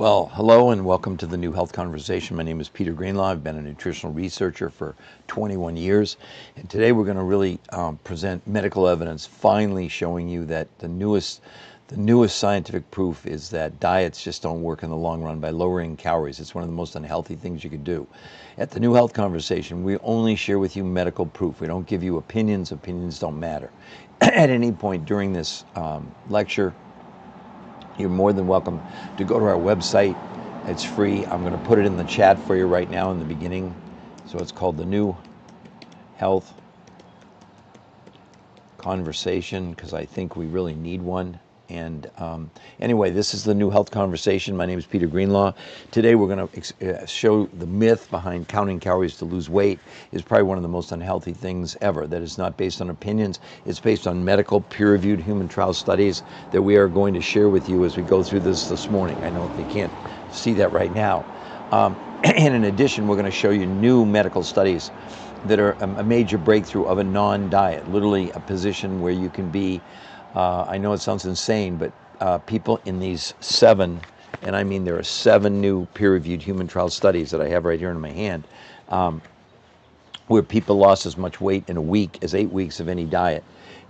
Well, hello and welcome to the New Health Conversation. My name is Peter Greenlaw. I've been a nutritional researcher for 21 years. And today we're going to really present medical evidence finally showing you that the newest scientific proof is that diets just don't work in the long run by lowering calories. It's one of the most unhealthy things you could do. At the New Health Conversation, we only share with you medical proof. We don't give you opinions. Opinions don't matter. At any point during this lecture, you're more than welcome to go to our website. It's free. I'm going to put it in the chat for you right now in the beginning. So it's called the New Health Conversation because I think we really need one. And anyway, this is the New Health Conversation. My name is Peter Greenlaw. Today we're going to show the myth behind counting calories to lose weight is probably one of the most unhealthy things ever. That is not based on opinions. It's based on medical, peer-reviewed human trial studies that we are going to share with you as we go through this morning. I know they can't see that right now. And in addition, we're going to show you new medical studies that are a major breakthrough of a non-diet, literally a position where you can be I know it sounds insane, but people in these 7, and I mean there are 7 new peer-reviewed human trial studies that I have right here in my hand, where people lost as much weight in a week as 8 weeks of any diet.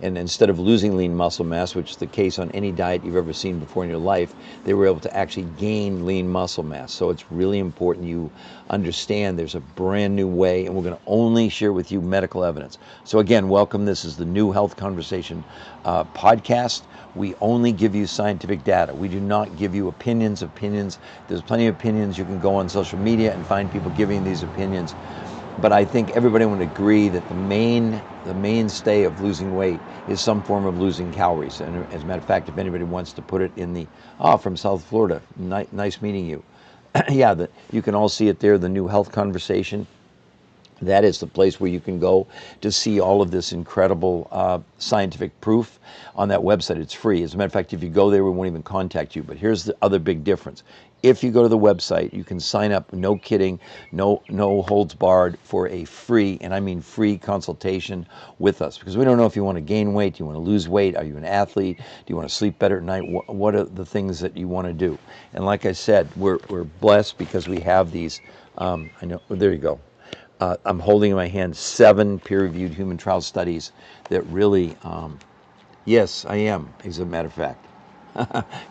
And instead of losing lean muscle mass, which is the case on any diet you've ever seen before in your life, they were able to actually gain lean muscle mass. So it's really important you understand there's a brand new way, and we're going to only share with you medical evidence. So again, welcome. This is the New Health Conversation podcast. We only give you scientific data. We do not give you opinions. There's plenty of opinions. You can go on social media and find people giving these opinions. But I think everybody would agree that the mainstay of losing weight is some form of losing calories. And as a matter of fact, if anybody wants to put it in the, from South Florida, nice meeting you. Yeah, you can all see it there, the New Health Conversation. That is the place where you can go to see all of this incredible scientific proof on that website. It's free. As a matter of fact, if you go there, we won't even contact you. But here's the other big difference. If you go to the website, you can sign up, no kidding, no holds barred, for a free, and I mean free consultation with us. Because we don't know if you want to gain weight, do you want to lose weight, are you an athlete, do you want to sleep better at night, what are the things that you want to do? And like I said, we're blessed because we have these, I know, there you go. I'm holding in my hand 7 peer-reviewed human trial studies that really, yes, I am, as a matter of fact.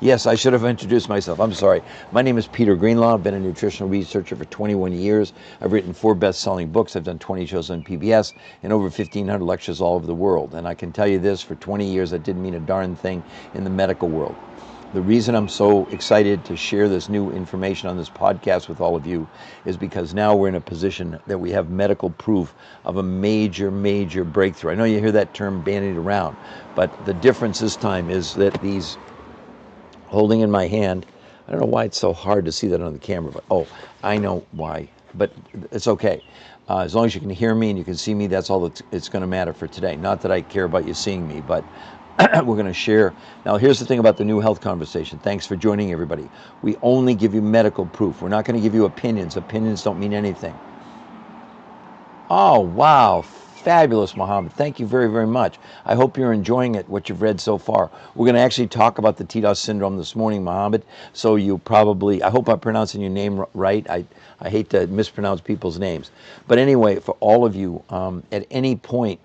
Yes, I should have introduced myself. I'm sorry. My name is Peter Greenlaw. I've been a nutritional researcher for 21 years. I've written 4 best-selling books. I've done 20 shows on PBS and over 1,500 lectures all over the world. And I can tell you this, for 20 years, that didn't mean a darn thing in the medical world. The reason I'm so excited to share this new information on this podcast with all of you is because now we're in a position that we have medical proof of a major breakthrough. I know you hear that term bandied around, but the difference this time is that these, holding in my hand, I don't know why it's so hard to see that on the camera, but oh, I know why, but it's okay. As long as you can hear me and you can see me, that's all that it's going to matter for today. Not that I care about you seeing me, but we're going to share. Now, here's the thing about the New Health Conversation. Thanks for joining, everybody. We only give you medical proof. We're not going to give you opinions. Opinions don't mean anything. Oh, wow. Fabulous, Mohammed. Thank you very much. I hope you're enjoying it, what you've read so far. We're going to actually talk about the TDOS syndrome this morning, Mohammed. So you probably, I hope I'm pronouncing your name right. I hate to mispronounce people's names. But anyway, for all of you, at any point,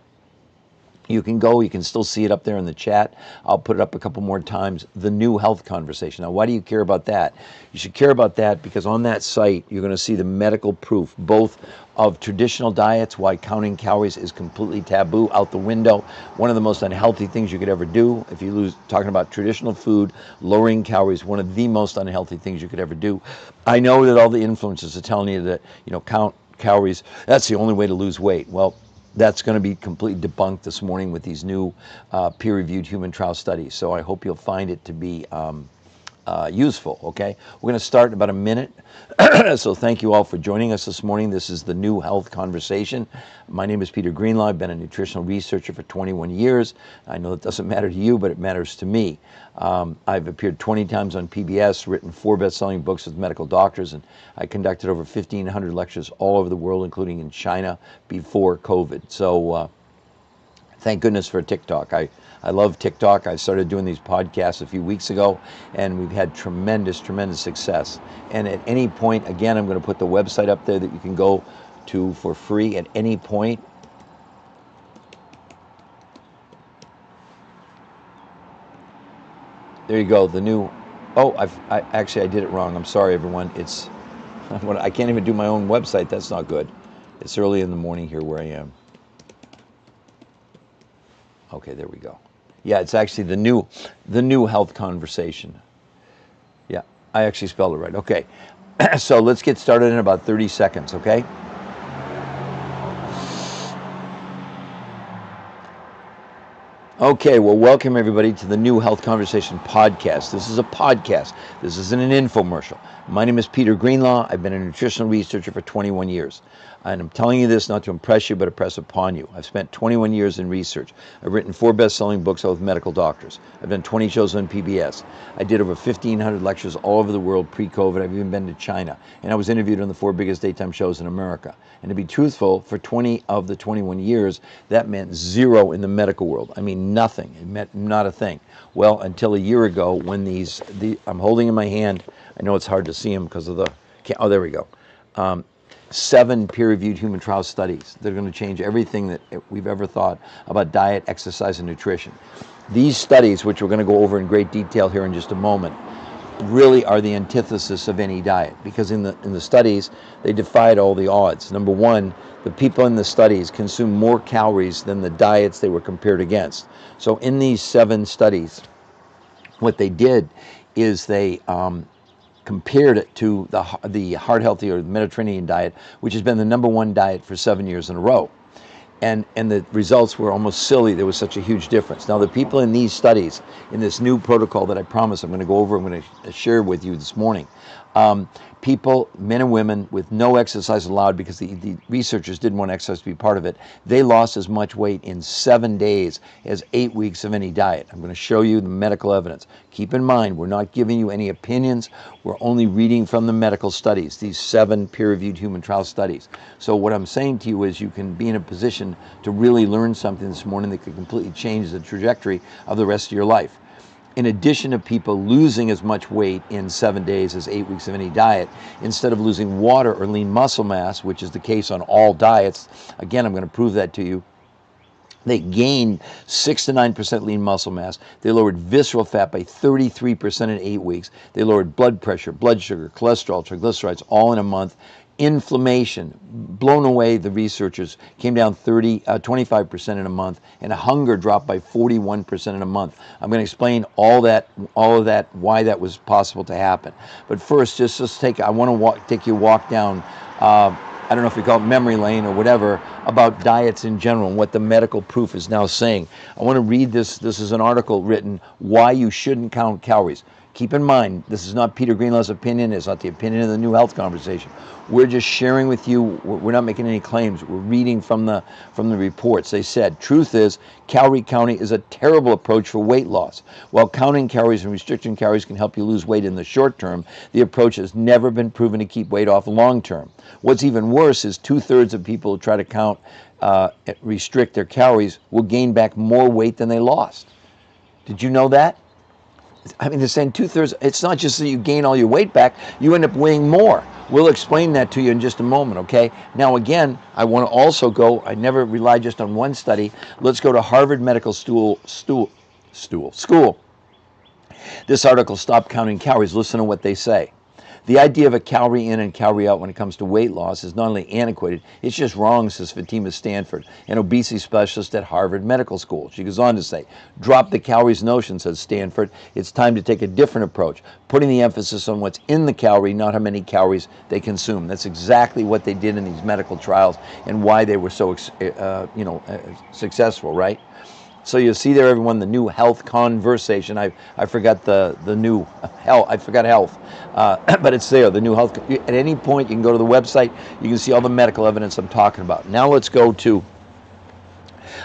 you can go, you can still see it up there in the chat. I'll put it up a couple more times. The New Health Conversation. Now, why do you care about that? You should care about that because on that site, you're going to see the medical proof, both of traditional diets, why counting calories is completely taboo, out the window. One of the most unhealthy things you could ever do. If you talking about traditional food, lowering calories, one of the most unhealthy things you could ever do. I know that all the influencers are telling you that, count calories, that's the only way to lose weight. Well, that's going to be completely debunked this morning with these new peer-reviewed human trial studies. So I hope you'll find it to be useful, okay? We're going to start in about a minute. So thank you all for joining us this morning. This is the New Health Conversation. My name is Peter Greenlaw. I've been a nutritional researcher for 21 years. I know it doesn't matter to you, but it matters to me. I've appeared 20 times on PBS, written 4 best-selling books with medical doctors, and I conducted over 1,500 lectures all over the world, including in China before COVID. So thank goodness for TikTok. I love TikTok. I started doing these podcasts a few weeks ago, and we've had tremendous, tremendous success. And at any point, again, I'm going to put the website up there that you can go to for free at any point. There you go. The new. Oh, actually I did it wrong. I'm sorry, everyone. It's I can't even do my own website. That's not good. It's early in the morning here where I am. Okay, there we go. Yeah, it's actually the new health conversation. Yeah, I actually spelled it right. Okay, so let's get started in about 30 seconds. Okay. Okay, well, welcome everybody to the New Health Conversation podcast. This is a podcast. This isn't an infomercial. My name is Peter Greenlaw. I've been a nutritional researcher for 21 years. And I'm telling you this not to impress you, but impress upon you. I've spent 21 years in research. I've written 4 best-selling books with medical doctors. I've done 20 shows on PBS. I did over 1,500 lectures all over the world pre-COVID. I've even been to China. And I was interviewed on the 4 biggest daytime shows in America. And to be truthful, for 20 of the 21 years, that meant zero in the medical world. I mean, nothing. It meant not a thing. Well, until a year ago when I'm holding in my hand, I know it's hard to see them because of the, oh, there we go. 7 peer-reviewed human trial studies that are going to change everything that we've ever thought about diet, exercise, and nutrition. These studies, which we're going to go over in great detail here in just a moment, really are the antithesis of any diet, because in the studies they defied all the odds. Number one, the people in the studies consume more calories than the diets they were compared against. So in these 7 studies, what they did is they compared it to the heart healthy or the Mediterranean diet, which has been the #1 diet for 7 years in a row. And the results were almost silly. There was such a huge difference. Now, the people in these studies, in this new protocol that I promise I'm going to go over, I'm going to share with you this morning, people, men and women, with no exercise allowed because the researchers didn't want exercise to be part of it, they lost as much weight in 7 days as 8 weeks of any diet. I'm going to show you the medical evidence. Keep in mind, we're not giving you any opinions. We're only reading from the medical studies, these 7 peer-reviewed human trial studies. So what I'm saying to you is you can be in a position to really learn something this morning that could completely change the trajectory of the rest of your life. In addition to people losing as much weight in 7 days as 8 weeks of any diet, instead of losing water or lean muscle mass, which is the case on all diets, again, I'm going to prove that to you, they gained 6 to 9% lean muscle mass. They lowered visceral fat by 33% in 8 weeks. They lowered blood pressure, blood sugar, cholesterol, triglycerides, all in a month. Inflammation, blown away, the researchers, came down 25% in a month, and hunger dropped by 41% in a month. I'm going to explain all of that, why that was possible to happen. But first, I want to take you a walk down, I don't know if we call it memory lane or whatever, about diets in general and what the medical proof is now saying. I want to read this. This is an article written, Why You Shouldn't Count Calories. Keep in mind, this is not Peter Greenlaw's opinion. It's not the opinion of the New Health Conversation. We're just sharing with you. We're not making any claims. We're reading from the reports. They said, truth is, calorie counting is a terrible approach for weight loss. While counting calories and restricting calories can help you lose weight in the short term, the approach has never been proven to keep weight off long term. What's even worse is 2/3 of people who try to count, restrict their calories will gain back more weight than they lost. Did you know that? I mean, they're saying 2/3. It's not just that you gain all your weight back, you end up weighing more. We'll explain that to you in just a moment, okay? Now, again, I want to also go, I never rely just on one study. Let's go to Harvard Medical School. This article, Stop Counting Calories. Listen to what they say. The idea of a calorie in and calorie out when it comes to weight loss is not only antiquated, it's just wrong, says Fatima Stanford, an obesity specialist at Harvard Medical School. She goes on to say, drop the calories notion, says Stanford. It's time to take a different approach, putting the emphasis on what's in the calorie, not how many calories they consume. That's exactly what they did in these medical trials and why they were so successful, right? So you see there, everyone, the New Health Conversation. I forgot the new health. I forgot health, but it's there. The New Health. At any point, you can go to the website. You can see all the medical evidence I'm talking about. Now let's go to.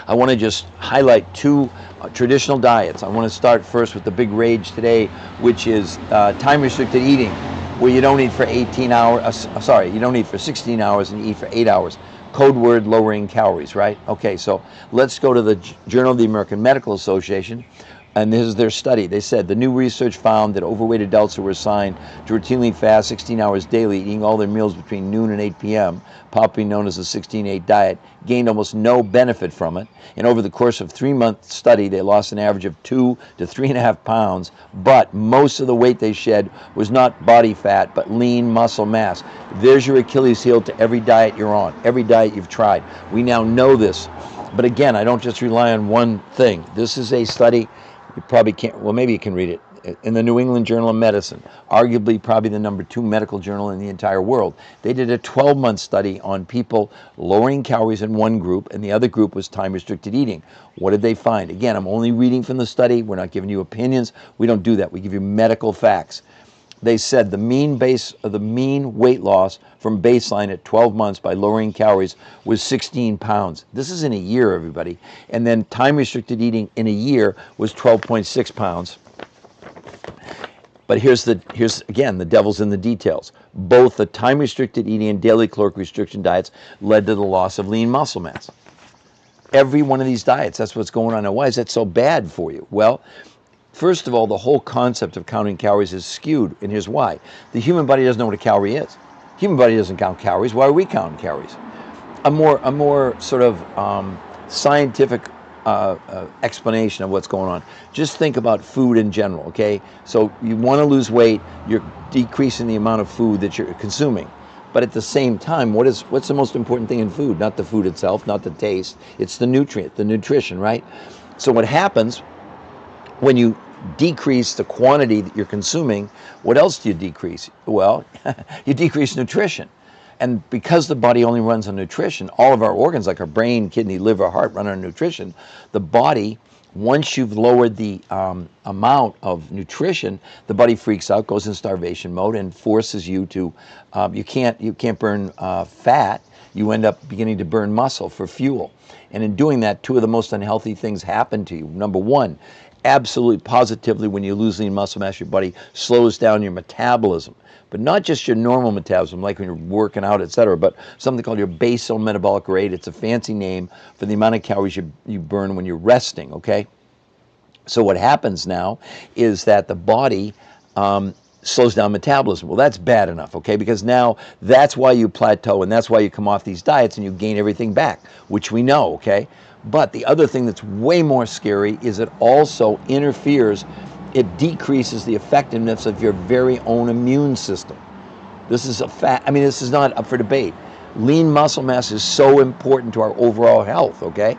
I want to just highlight 2 traditional diets. I want to start first with the big rage today, which is time-restricted eating, where you don't eat for 18 hours. You don't eat for 16 hours and you eat for 8 hours. Code word lowering calories, right? Okay, so let's go to the Journal of the American Medical Association. And this is their study. They said the new research found that overweight adults who were assigned to routinely fast 16 hours daily, eating all their meals between noon and 8 p.m., popularly known as the 16-8 diet, gained almost no benefit from it. And over the course of 3-month study, they lost an average of 2 to 3.5 pounds, but most of the weight they shed was not body fat, but lean muscle mass. There's your Achilles heel to every diet you're on, every diet you've tried. We now know this. But again, I don't just rely on one thing. This is a study. You probably can't, well, maybe you can read it in the New England Journal of Medicine, arguably probably the #2 medical journal in the entire world. They did a 12-month study on people lowering calories in one group, and the other group was time-restricted eating. What did they find? Again, I'm only reading from the study. We're not giving you opinions. We don't do that. We give you medical facts. They said the mean weight loss from baseline at 12 months by lowering calories was 16 pounds. This is in a year, everybody. And then time-restricted eating in a year was 12.6 pounds. But here's again, the devil's in the details. Both the time-restricted eating and daily caloric restriction diets led to the loss of lean muscle mass. Every one of these diets, that's what's going on. Now, why is that so bad for you? Well, first of all, the whole concept of counting calories is skewed, and here's why. The human body doesn't know what a calorie is. Human body doesn't count calories. Why are we counting calories? A more sort of scientific explanation of what's going on. Just think about food in general, okay? So you want to lose weight, you're decreasing the amount of food that you're consuming. But at the same time, what's the most important thing in food? Not the food itself, not the taste. It's the nutrient, the nutrition, right? So what happens when you decrease the quantity that you're consuming, what else do you decrease? Well, you decrease nutrition. And because the body only runs on nutrition, all of our organs, like our brain, kidney, liver, heart, run on nutrition. The body, once you've lowered the amount of nutrition, the body freaks out, goes in starvation mode, and forces you to, you can't burn fat. You end up beginning to burn muscle for fuel. And in doing that, 2 of the most unhealthy things happen to you. Number 1, absolutely positively, when you lose lean muscle mass, your body slows down your metabolism. But not just your normal metabolism, like when you're working out, etc., but something called your basal metabolic rate. It's a fancy name for the amount of calories you burn when you're resting, okay? So what happens now is that the body slows down metabolism. Well, that's bad enough, okay? Because now that's why you plateau, and that's why you come off these diets and you gain everything back, which we know, okay? But the other thing that's way more scary is it also interferes, it decreases the effectiveness of your very own immune system. This is a fact. I mean, this is not up for debate. Lean muscle mass is so important to our overall health, okay?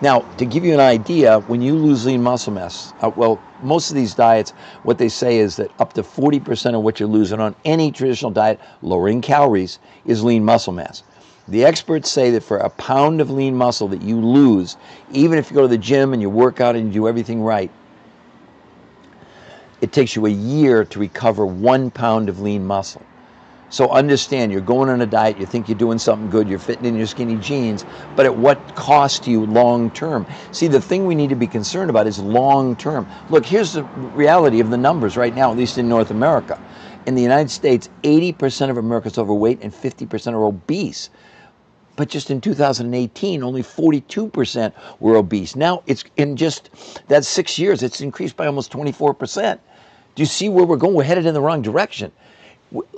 Now, to give you an idea, when you lose lean muscle mass, well, most of these diets, what they say is that up to 40% of what you're losing on any traditional diet, lowering calories, is lean muscle mass. The experts say that for a pound of lean muscle that you lose, even if you go to the gym and you work out and you do everything right, it takes you a year to recover 1 pound of lean muscle. So understand, you're going on a diet, you think you're doing something good, you're fitting in your skinny jeans, but at what cost to you long term? See, the thing we need to be concerned about is long term. Look, here's the reality of the numbers right now, at least in North America. In the United States, 80% of Americans are overweight and 50% are obese. But just in 2018, only 42% were obese. Now, it's in just that 6 years, it's increased by almost 24%. Do you see where we're going? We're headed in the wrong direction.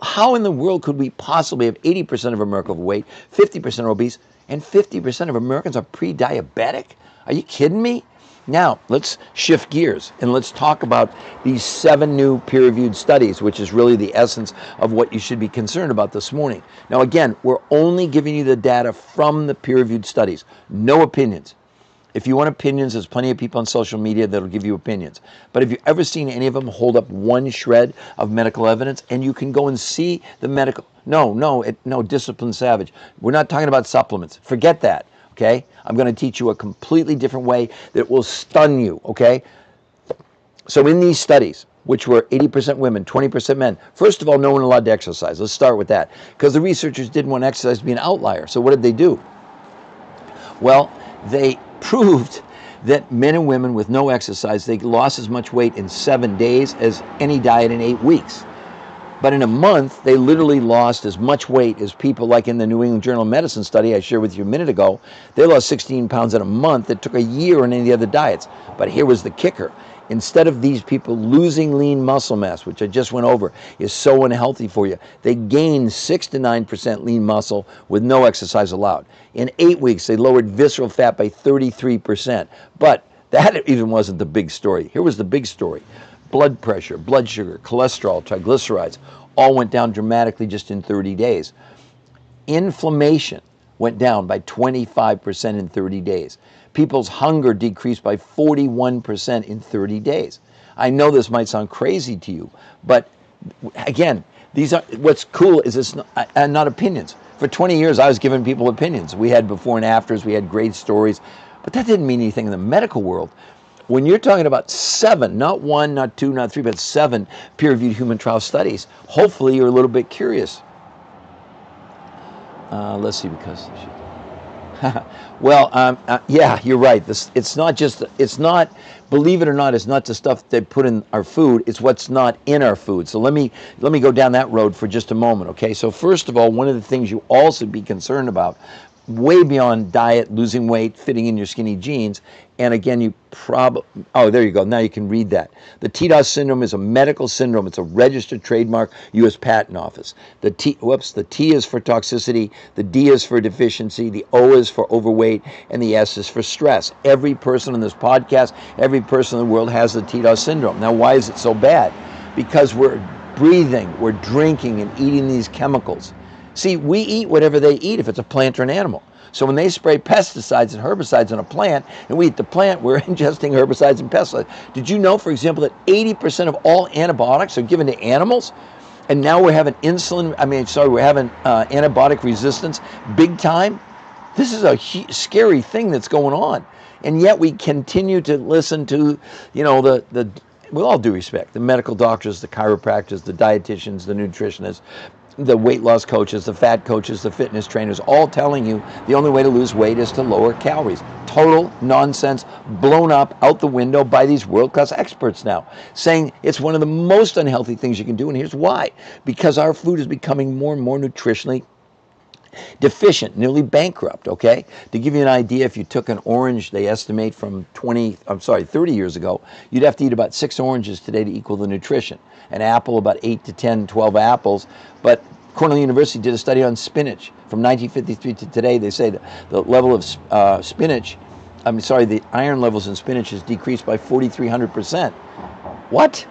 How in the world could we possibly have 80% of America overweight, 50% are obese, and 50% of Americans are pre-diabetic? Are you kidding me? Now, let's shift gears and let's talk about these 7 new peer-reviewed studies, which is really the essence of what you should be concerned about this morning. Now, again, we're only giving you the data from the peer-reviewed studies, no opinions. If you want opinions, there's plenty of people on social media that'll give you opinions. But have you ever seen any of them hold up one shred of medical evidence? And you can go and see the medical... No, Discipline Savage. We're not talking about supplements. Forget that, okay? I'm going to teach you a completely different way that will stun you, okay? So in these studies, which were 80% women, 20% men, first of all, no one allowed to exercise. Let's start with that. Because the researchers didn't want exercise to be an outlier. So what did they do? Well, they proved that men and women with no exercise, they lost as much weight in 7 days as any diet in 8 weeks. But in a month, they literally lost as much weight as people like in the New England Journal of Medicine study I shared with you a minute ago. They lost 16 pounds in a month. It took a year on any of the other diets. But here was the kicker. Instead of these people losing lean muscle mass, which I just went over, is so unhealthy for you, they gained 6 to 9% lean muscle with no exercise allowed. In 8 weeks, they lowered visceral fat by 33%. But that even wasn't the big story. Here was the big story. Blood pressure, blood sugar, cholesterol, triglycerides, all went down dramatically just in 30 days. Inflammation went down by 25% in 30 days. People's hunger decreased by 41% in 30 days. I know this might sound crazy to you, but again, these are, what's cool is it's not opinions. For 20 years, I was giving people opinions. We had before and afters, we had great stories, but that didn't mean anything in the medical world. When you're talking about 7, not 1, not 2, not 3, but 7 peer-reviewed human trial studies, hopefully you're a little bit curious. Let's see, because well, yeah, you're right. It's not, believe it or not, it's not the stuff they put in our food, it's what's not in our food. So let me go down that road for just a moment, okay? So first of all, one of the things you all should be concerned about, way beyond diet, losing weight, fitting in your skinny jeans, and again, you probably, oh, there you go, now you can read that. The TDOS syndrome is a medical syndrome. It's a registered trademark, U.S. Patent Office. The T is for toxicity, the D is for deficiency, the O is for overweight, and the S is for stress. Every person on this podcast, every person in the world has the TDOS syndrome. Now, why is it so bad? Because we're breathing, we're drinking, and eating these chemicals. See, we eat whatever they eat if it's a plant or an animal. So when they spray pesticides and herbicides on a plant, and we eat the plant, we're ingesting herbicides and pesticides. Did you know, for example, that 80% of all antibiotics are given to animals? And now we're having we're having antibiotic resistance big time? This is a scary thing that's going on. And yet we continue to listen to, with all due respect, the medical doctors, the chiropractors, the dietitians, the nutritionists, the weight loss coaches, the fat coaches, the fitness trainers, all telling you the only way to lose weight is to lower calories. Total nonsense, blown up out the window by these world-class experts now, saying it's one of the most unhealthy things you can do, and here's why. Because our food is becoming more and more nutritionally deficient, nearly bankrupt, okay? To give you an idea, if you took an orange, they estimate from 30 years ago, you'd have to eat about 6 oranges today to equal the nutrition. An apple, about 8 to 10, 12 apples. But Cornell University did a study on spinach. From 1953 to today, they say that the level of the iron levels in spinach has decreased by 4,300%. What?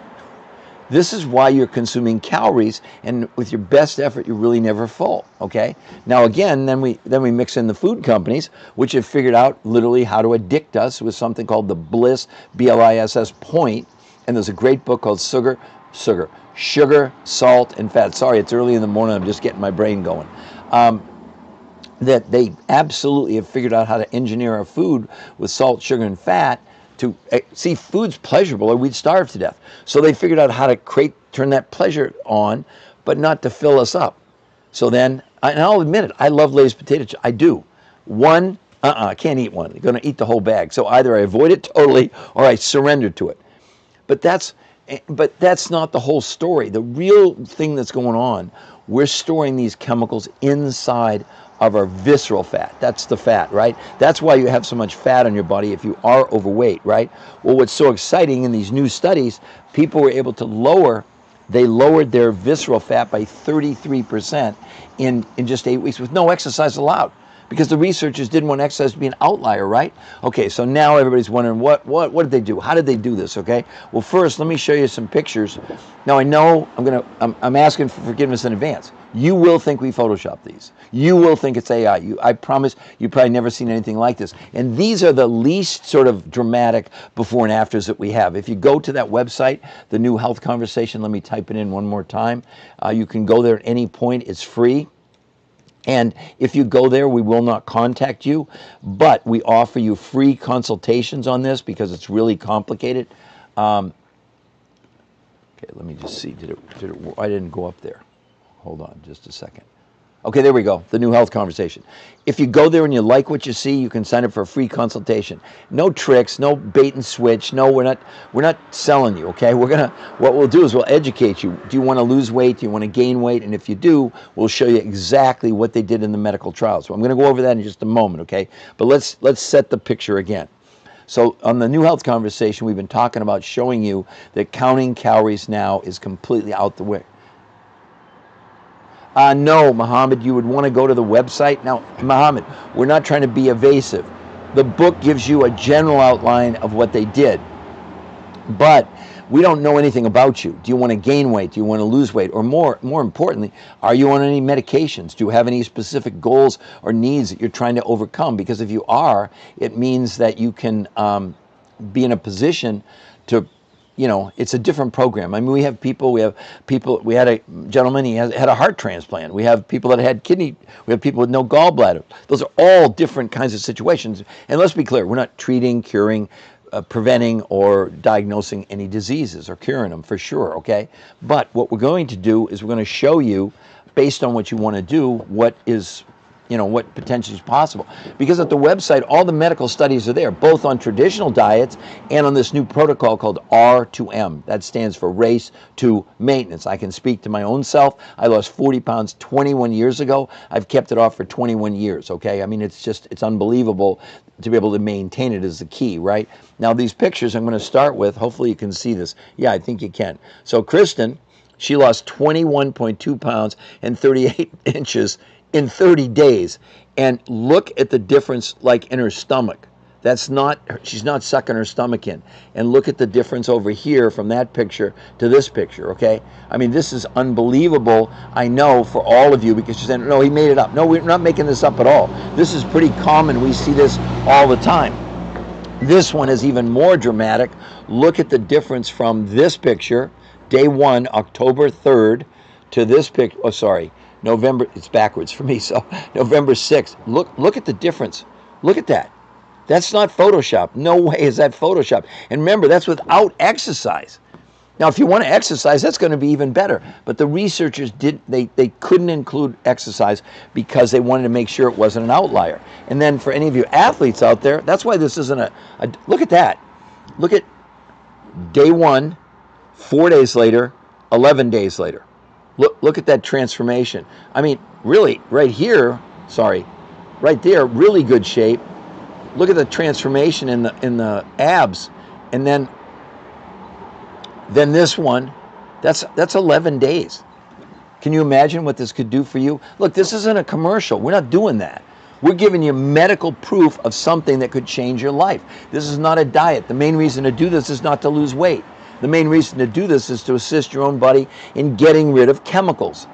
This is why you're consuming calories, and with your best effort, you're really never full, okay? Now again, then we mix in the food companies, which have figured out literally how to addict us with something called the BLISS, B-L-I-S-S point, and there's a great book called Sugar, Salt, and Fat. Sorry, it's early in the morning, I'm just getting my brain going. That they absolutely have figured out how to engineer our food with salt, sugar, and fat to see food's pleasurable or we'd starve to death. So they figured out how to turn that pleasure on, but not to fill us up. So then, and I'll admit it, I love Lay's potato chips. I do. One, I can't eat one. I'm going to eat the whole bag. So either I avoid it totally or I surrender to it. But that's not the whole story. The real thing that's going on, we're storing these chemicals inside of our visceral fat. That's the fat, right? That's why you have so much fat on your body if you are overweight, right? Well, what's so exciting in these new studies, people were able to lowered their visceral fat by 33% in just 8 weeks with no exercise allowed. Because the researchers didn't want exercise to be an outlier, right? Okay, so now everybody's wondering, what did they do? How did they do this, okay? Well, first, let me show you some pictures. Now, I know I'm asking for forgiveness in advance. You will think we Photoshopped these. You will think it's AI. I promise you've probably never seen anything like this. And these are the least sort of dramatic before and afters that we have. If you go to that website, The New Health Conversation, let me type it in one more time. You can go there at any point. It's free. And if you go there, we will not contact you, but we offer you free consultations on this because it's really complicated. Okay, let me just see. Did it? I didn't go up there. Hold on just a second. Okay, there we go. The new health conversation. If you go there and you like what you see, you can sign up for a free consultation. No tricks, no bait and switch. No, we're not selling you, okay? What we'll do is we'll educate you. Do you want to lose weight? Do you want to gain weight? And if you do, we'll show you exactly what they did in the medical trials. So I'm going to go over that in just a moment, okay? But let's set the picture again. So on the new health conversation, we've been talking about showing you that counting calories now is completely out the way. No, Muhammad, you would want to go to the website. Now, Muhammad, we're not trying to be evasive. The book gives you a general outline of what they did, but we don't know anything about you. Do you want to gain weight? Do you want to lose weight? Or more importantly, are you on any medications? Do you have any specific goals or needs that you're trying to overcome? Because if you are, it means that you can be in a position to, it's a different program. I mean, we had a gentleman, he had a heart transplant. We have people that had kidney, we have people with no gallbladder. Those are all different kinds of situations. And let's be clear, we're not treating, curing, preventing, or diagnosing any diseases or curing them for sure, okay? But what we're going to do is we're going to show you, based on what you want to do, what potentially is possible. Because at the website, all the medical studies are there, both on traditional diets and on this new protocol called R2M. That stands for race to maintenance. I can speak to my own self. I lost 40 pounds 21 years ago. I've kept it off for 21 years, okay? I mean, it's unbelievable to be able to maintain it is the key, right? Now, these pictures I'm going to start with, hopefully you can see this. Yeah, I think you can. So Kristen, she lost 21.2 pounds and 38 inches in 30 days. And look at the difference, like in her stomach. She's not sucking her stomach in. And look at the difference over here from that picture to this picture, okay? I mean, this is unbelievable, I know, for all of you, because you're saying, no, he made it up. No, we're not making this up at all. This is pretty common. We see this all the time. This one is even more dramatic. Look at the difference from this picture, day 1, October 3rd, to this picture, November, it's backwards for me, so November 6th. Look at the difference. Look at that. That's not Photoshop. No way is that Photoshop. And remember, that's without exercise. Now, if you want to exercise, that's going to be even better. But the researchers they couldn't include exercise because they wanted to make sure it wasn't an outlier. And then for any of you athletes out there, that's why this isn't a look at that. Look at day 1, 4 days later, 11 days later. Look at that transformation. I mean, really, right here, right there, really good shape. Look at the transformation in the abs, and then this one, that's 11 days. Can you imagine what this could do for you? Look, this isn't a commercial. We're not doing that. We're giving you medical proof of something that could change your life. This is not a diet. The main reason to do this is not to lose weight. The main reason to do this is to assist your own body in getting rid of chemicals.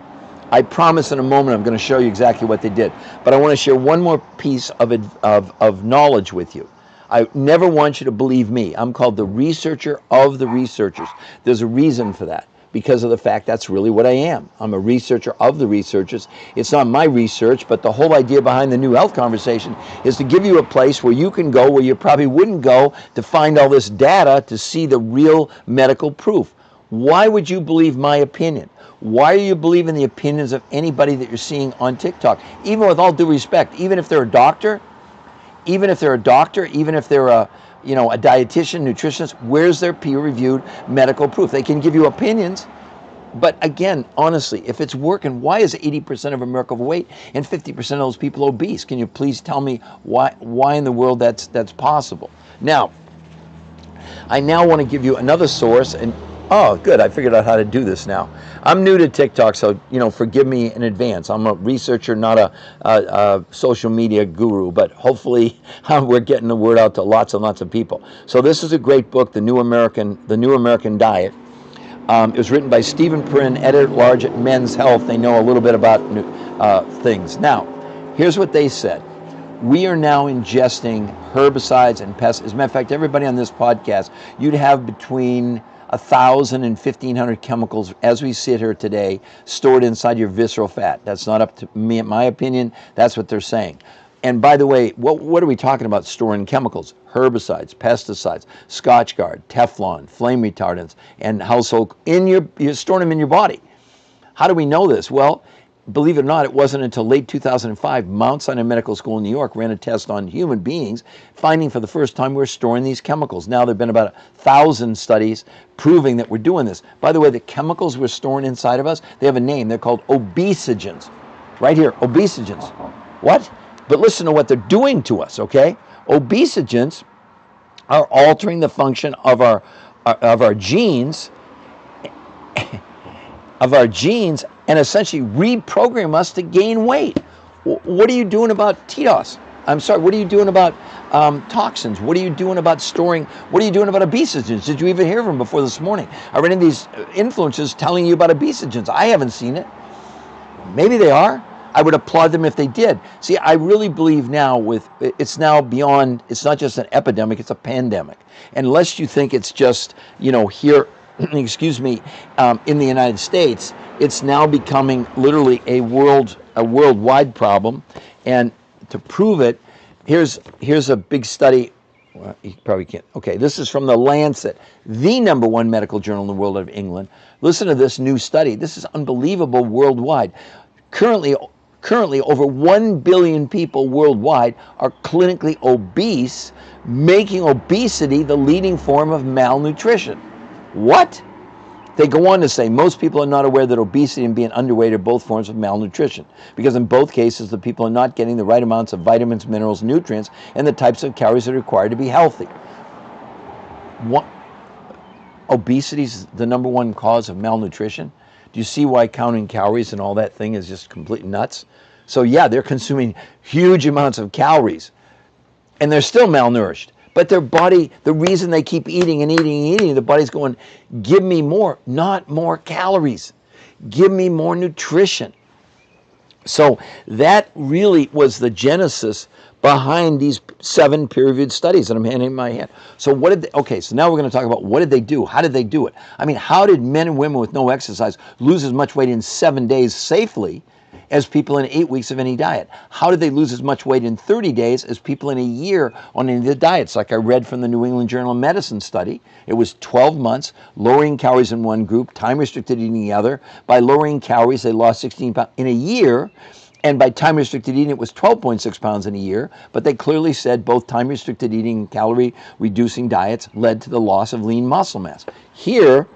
I promise in a moment I'm going to show you exactly what they did. But I want to share one more piece of knowledge with you. I never want you to believe me. I'm called the researcher of the researchers. There's a reason for that, because of the fact that's really what I am. I'm a researcher of the researchers. It's not my research, but the whole idea behind the new health conversation is to give you a place where you can go where you probably wouldn't go to find all this data to see the real medical proof. Why would you believe my opinion? Why are you believing the opinions of anybody that you're seeing on TikTok? Even with all due respect, even if they're a doctor, even if they're a dietitian, nutritionist, where's their peer-reviewed medical proof? They can give you opinions, but again, honestly, if it's working, why is 80% of America overweight and 50% of those people obese? Can you please tell me why in the world that's possible? Now, I now want to give you another source, and oh, good, I figured out how to do this now. I'm new to TikTok, so forgive me in advance. I'm a researcher, not a social media guru, but hopefully we're getting the word out to lots and lots of people. So this is a great book, The New American Diet. It was written by Stephen Perrin, editor-at-large at Men's Health. They know a little bit about things. Now, here's what they said. We are now ingesting herbicides and pests. As a matter of fact, everybody on this podcast, you'd have between 1,000 and 1,500 chemicals as we sit here today stored inside your visceral fat. That's not up to me, my opinion. That's what they're saying. And by the way, what are we talking about storing chemicals? Herbicides, pesticides, Scotchgard, Teflon, flame retardants, and household, you're storing them in your body. How do we know this? Well, believe it or not, it wasn't until late 2005, Mount Sinai Medical School in New York ran a test on human beings, finding for the first time we're storing these chemicals. Now there have been about 1,000 studies proving that we're doing this. By the way, the chemicals we're storing inside of us, they have a name. They're called obesogens. Right here, obesogens. What? But listen to what they're doing to us, okay? Obesogens are altering the function of our genes, and essentially reprogram us to gain weight. What are you doing about TDOS? I'm sorry, what are you doing about toxins? What are you doing about storing? What are you doing about obesogens? Did you even hear of them before this morning? I read in these influencers telling you about obesogens. I haven't seen it. Maybe they are. I would applaud them if they did. See, I really believe now it's now beyond, it's not just an epidemic, it's a pandemic. Unless you think it's just, here, excuse me, in the United States, it's now becoming literally a worldwide problem. And to prove it, here's a big study. Well, you probably can't. Okay, this is from the Lancet, the #1 medical journal in the world of England. Listen to this new study. This is unbelievable worldwide. Currently, over 1 billion people worldwide are clinically obese, making obesity the leading form of malnutrition. What? They go on to say most people are not aware that obesity and being underweight are both forms of malnutrition, because in both cases the people are not getting the right amounts of vitamins, minerals, nutrients, and the types of calories that are required to be healthy. Obesity is the #1 cause of malnutrition. Do you see why counting calories and all that thing is just completely nuts? So yeah, they're consuming huge amounts of calories and they're still malnourished. But their body, the reason they keep eating and eating and eating, the body's going, give me more, not more calories. Give me more nutrition. So that really was the genesis behind these 7 peer-reviewed studies that I'm handing in my hand. So so now we're going to talk about what did they do? How did they do it? I mean, how did men and women with no exercise lose as much weight in 7 days safely as people in 8 weeks of any diet? How did they lose as much weight in 30 days as people in a year on any of the diets? Like I read from the New England Journal of Medicine study, it was 12 months, lowering calories in one group, time-restricted eating the other. By lowering calories, they lost 16 pounds in a year. And by time-restricted eating, it was 12.6 pounds in a year. But they clearly said both time-restricted eating and calorie-reducing diets led to the loss of lean muscle mass. Here,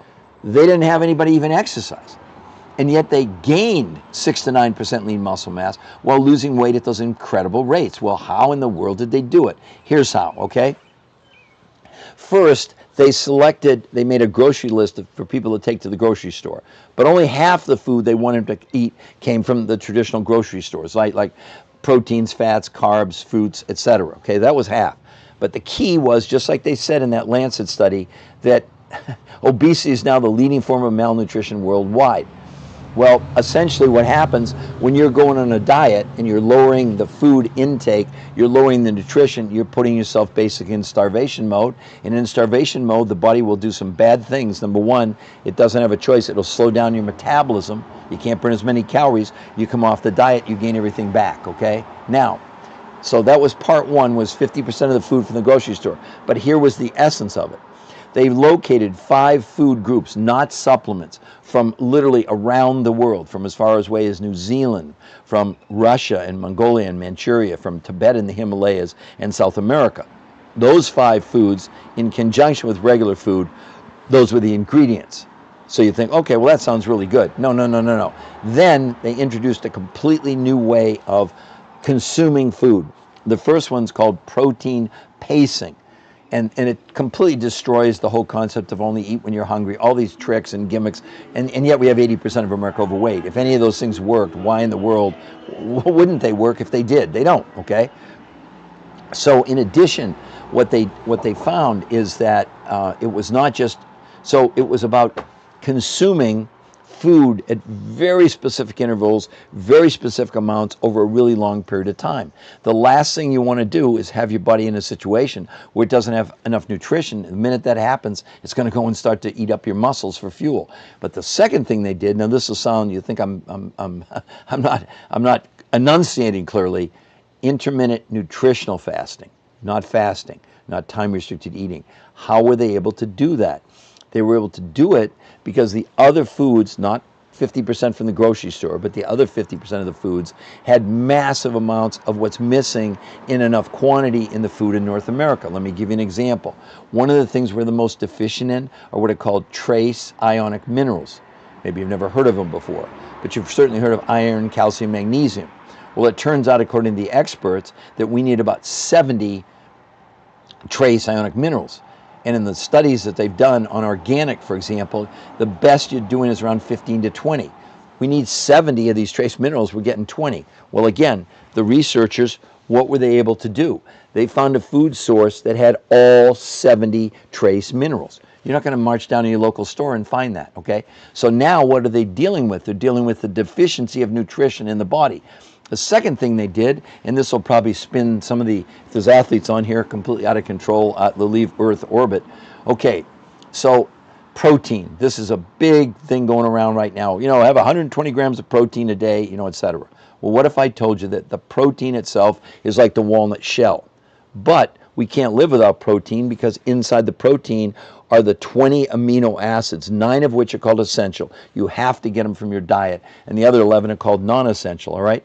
they didn't have anybody even exercise. And yet they gained 6 to 9% lean muscle mass while losing weight at those incredible rates. Well, how in the world did they do it? Here's how, okay? First, they made a grocery list for people to take to the grocery store. But only half the food they wanted to eat came from the traditional grocery stores, like proteins, fats, carbs, fruits, etc. Okay, that was half. But the key was, just like they said in that Lancet study, that obesity is now the leading form of malnutrition worldwide. Well, essentially what happens when you're going on a diet and you're lowering the food intake, you're lowering the nutrition, you're putting yourself basically in starvation mode. And in starvation mode, the body will do some bad things. Number one, it doesn't have a choice. It'll slow down your metabolism. You can't burn as many calories. You come off the diet, you gain everything back, okay? Now, so that was part one, was 50% of the food from the grocery store. But here was the essence of it. They located 5 food groups, not supplements, from literally around the world, from as far away as New Zealand, from Russia and Mongolia and Manchuria, from Tibet and the Himalayas and South America. Those 5 foods, in conjunction with regular food, those were the ingredients. So you think, okay, well that sounds really good. No. Then they introduced a completely new way of consuming food. The first one's called protein pacing. And it completely destroys the whole concept of only eat when you're hungry, all these tricks and gimmicks, and yet we have 80% of America overweight. If any of those things worked, why in the world wouldn't they work if they did? They don't, okay? So in addition, what they found is that it was not just, so it was about consuming food at very specific intervals, very specific amounts over a really long period of time. The last thing you want to do is have your body in a situation where it doesn't have enough nutrition. The minute that happens, it's going to go and start to eat up your muscles for fuel. But the second thing they did, now this will sound, you think I'm not enunciating clearly, intermittent nutritional fasting, not time-restricted eating. How were they able to do that? They were able to do it because the other foods, not 50% from the grocery store, but the other 50% of the foods had massive amounts of what's missing in enough quantity in the food in North America. Let me give you an example. One of the things we're the most deficient in are what are called trace ionic minerals. Maybe you've never heard of them before, but you've certainly heard of iron, calcium, magnesium. Well, it turns out, according to the experts, that we need about 70 trace ionic minerals. And in the studies that they've done on organic, for example, the best you're doing is around 15 to 20. We need 70 of these trace minerals, we're getting 20. Well, again, the researchers, what were they able to do? They found a food source that had all 70 trace minerals. You're not going to march down to your local store and find that, okay? So now what are they dealing with? They're dealing with the deficiency of nutrition in the body. The second thing they did, and this will probably spin some of the, if there's athletes on here completely out of control, they'll leave Earth orbit. Okay, so protein. This is a big thing going around right now. You know, have 120 grams of protein a day, you know, etc. Well, what if I told you that the protein itself is like the walnut shell? But we can't live without protein because inside the protein are the 20 amino acids, 9 of which are called essential. You have to get them from your diet, and the other 11 are called non-essential, all right?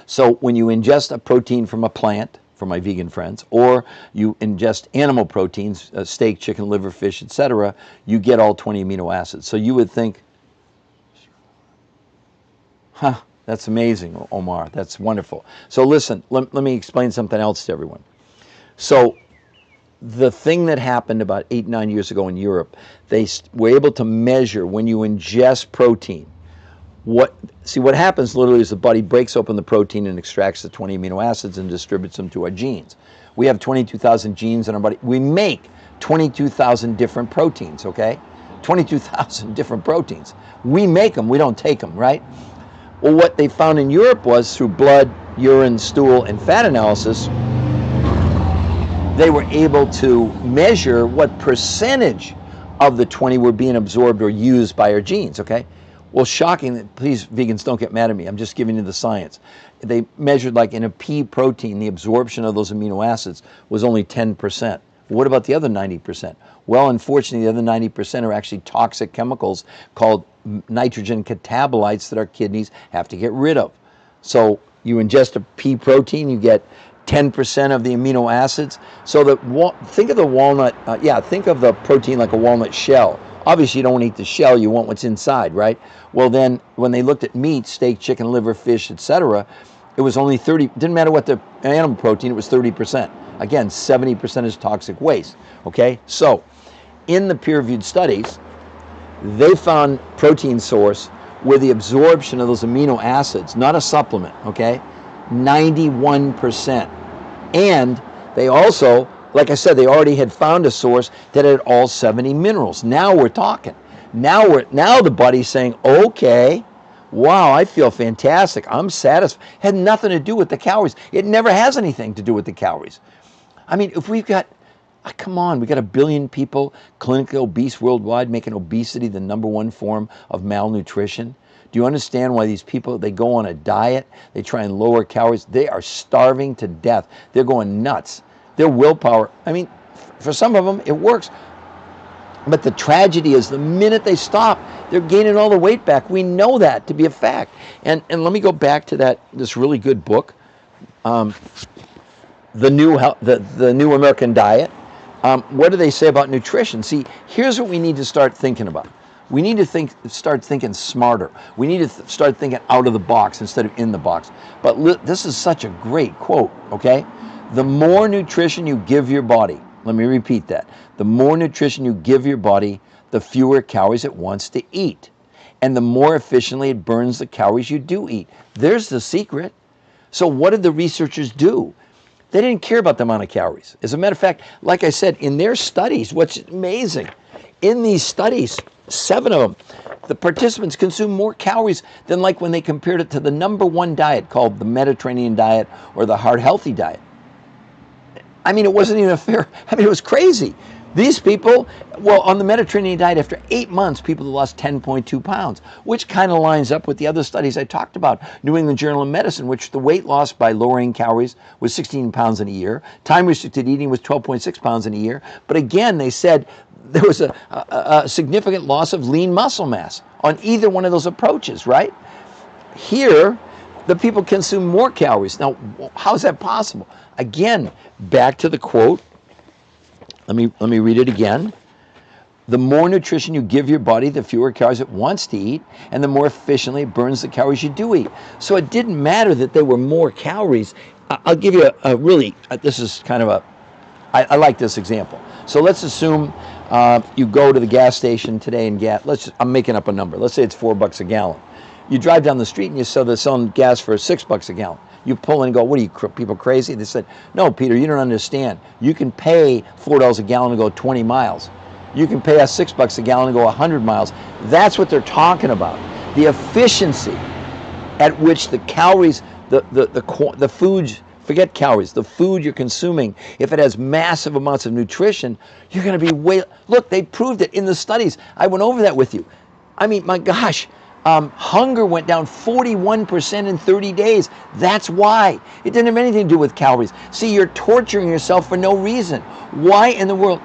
So when you ingest a protein from a plant, for my vegan friends, or you ingest animal proteins, steak, chicken, liver, fish, etc., you get all 20 amino acids. So you would think, huh, that's amazing, Omar, that's wonderful. So listen, let me explain something else to everyone. So the thing that happened about 8, 9 years ago in Europe, they were able to measure when you ingest protein, what happens literally is the body breaks open the protein and extracts the 20 amino acids and distributes them to our genes. We have 22,000 genes in our body. We make 22,000 different proteins, okay? 22,000 different proteins. We make them, we don't take them, right? Well, what they found in Europe was through blood, urine, stool, and fat analysis, they were able to measure what percentage of the 20 were being absorbed or used by our genes, okay? Well, shocking, please, vegans, don't get mad at me. I'm just giving you the science. They measured, like in a pea protein, the absorption of those amino acids was only 10%. What about the other 90%? Well, unfortunately, the other 90% are actually toxic chemicals called nitrogen catabolites that our kidneys have to get rid of. So you ingest a pea protein, you get 10% of the amino acids. So think of the walnut, think of the protein like a walnut shell. Obviously, you don't want to eat the shell, you want what's inside, right? Well, then, when they looked at meat, steak, chicken, liver, fish, etc., it was only 30, didn't matter what the animal protein, it was 30%. Again, 70% is toxic waste, okay? So, in the peer-reviewed studies, they found protein source where the absorption of those amino acids, not a supplement, okay, 91%. And they also, like I said, they already had found a source that had all 70 minerals. Now we're talking. Now the body's saying, okay, wow, I feel fantastic. I'm satisfied. Had nothing to do with the calories. It never has anything to do with the calories. I mean, if we've got, come on, we got 1 billion people clinically obese worldwide, making obesity the #1 form of malnutrition. Do you understand why these people, they go on a diet, they try and lower calories, they are starving to death. They're going nuts. Their willpower, I mean, for some of them, it works. But the tragedy is the minute they stop, they're gaining all the weight back. We know that to be a fact. And let me go back to this really good book, The New American Diet. What do they say about nutrition? See, here's what we need to start thinking about. We need to start thinking smarter. We need to start thinking out of the box instead of in the box. But this is such a great quote, okay? The more nutrition you give your body, let me repeat that. The more nutrition you give your body, the fewer calories it wants to eat. And the more efficiently it burns the calories you do eat. There's the secret. So what did the researchers do? They didn't care about the amount of calories. As a matter of fact, like I said, in their studies, what's amazing, in these studies, 7 of them, the participants consumed more calories than like when they compared it to the #1 diet called the Mediterranean diet or the heart healthy diet. I mean, it wasn't even fair. I mean, it was crazy. These people, well, on the Mediterranean diet, after 8 months, people lost 10.2 pounds, which kind of lines up with the other studies I talked about. New England Journal of Medicine, which the weight loss by lowering calories was 16 pounds in a year. Time-restricted eating was 12.6 pounds in a year. But again, they said there was a significant loss of lean muscle mass on either one of those approaches, right? Here, the people consume more calories. Now, how is that possible? Again, back to the quote. Let me read it again. The more nutrition you give your body, the fewer calories it wants to eat, and the more efficiently it burns the calories you do eat. So it didn't matter that there were more calories. I'll give you a really, this is kind of I like this example. So let's assume you go to the gas station today and I'm making up a number. Let's say it's $4 a gallon. You drive down the street and they're selling gas for $6 a gallon. You pull in and go, what are you people crazy? They said, no, Peter, you don't understand. You can pay $4 a gallon to go 20 miles. You can pay us $6 a gallon and go 100 miles. That's what they're talking about. The efficiency at which the calories, the foods, forget calories, the food you're consuming, if it has massive amounts of nutrition, you're going to be look, they proved it in the studies. I went over that with you. I mean, my gosh, hunger went down 41% in 30 days. That's why. It didn't have anything to do with calories. See, you're torturing yourself for no reason. Why in the world?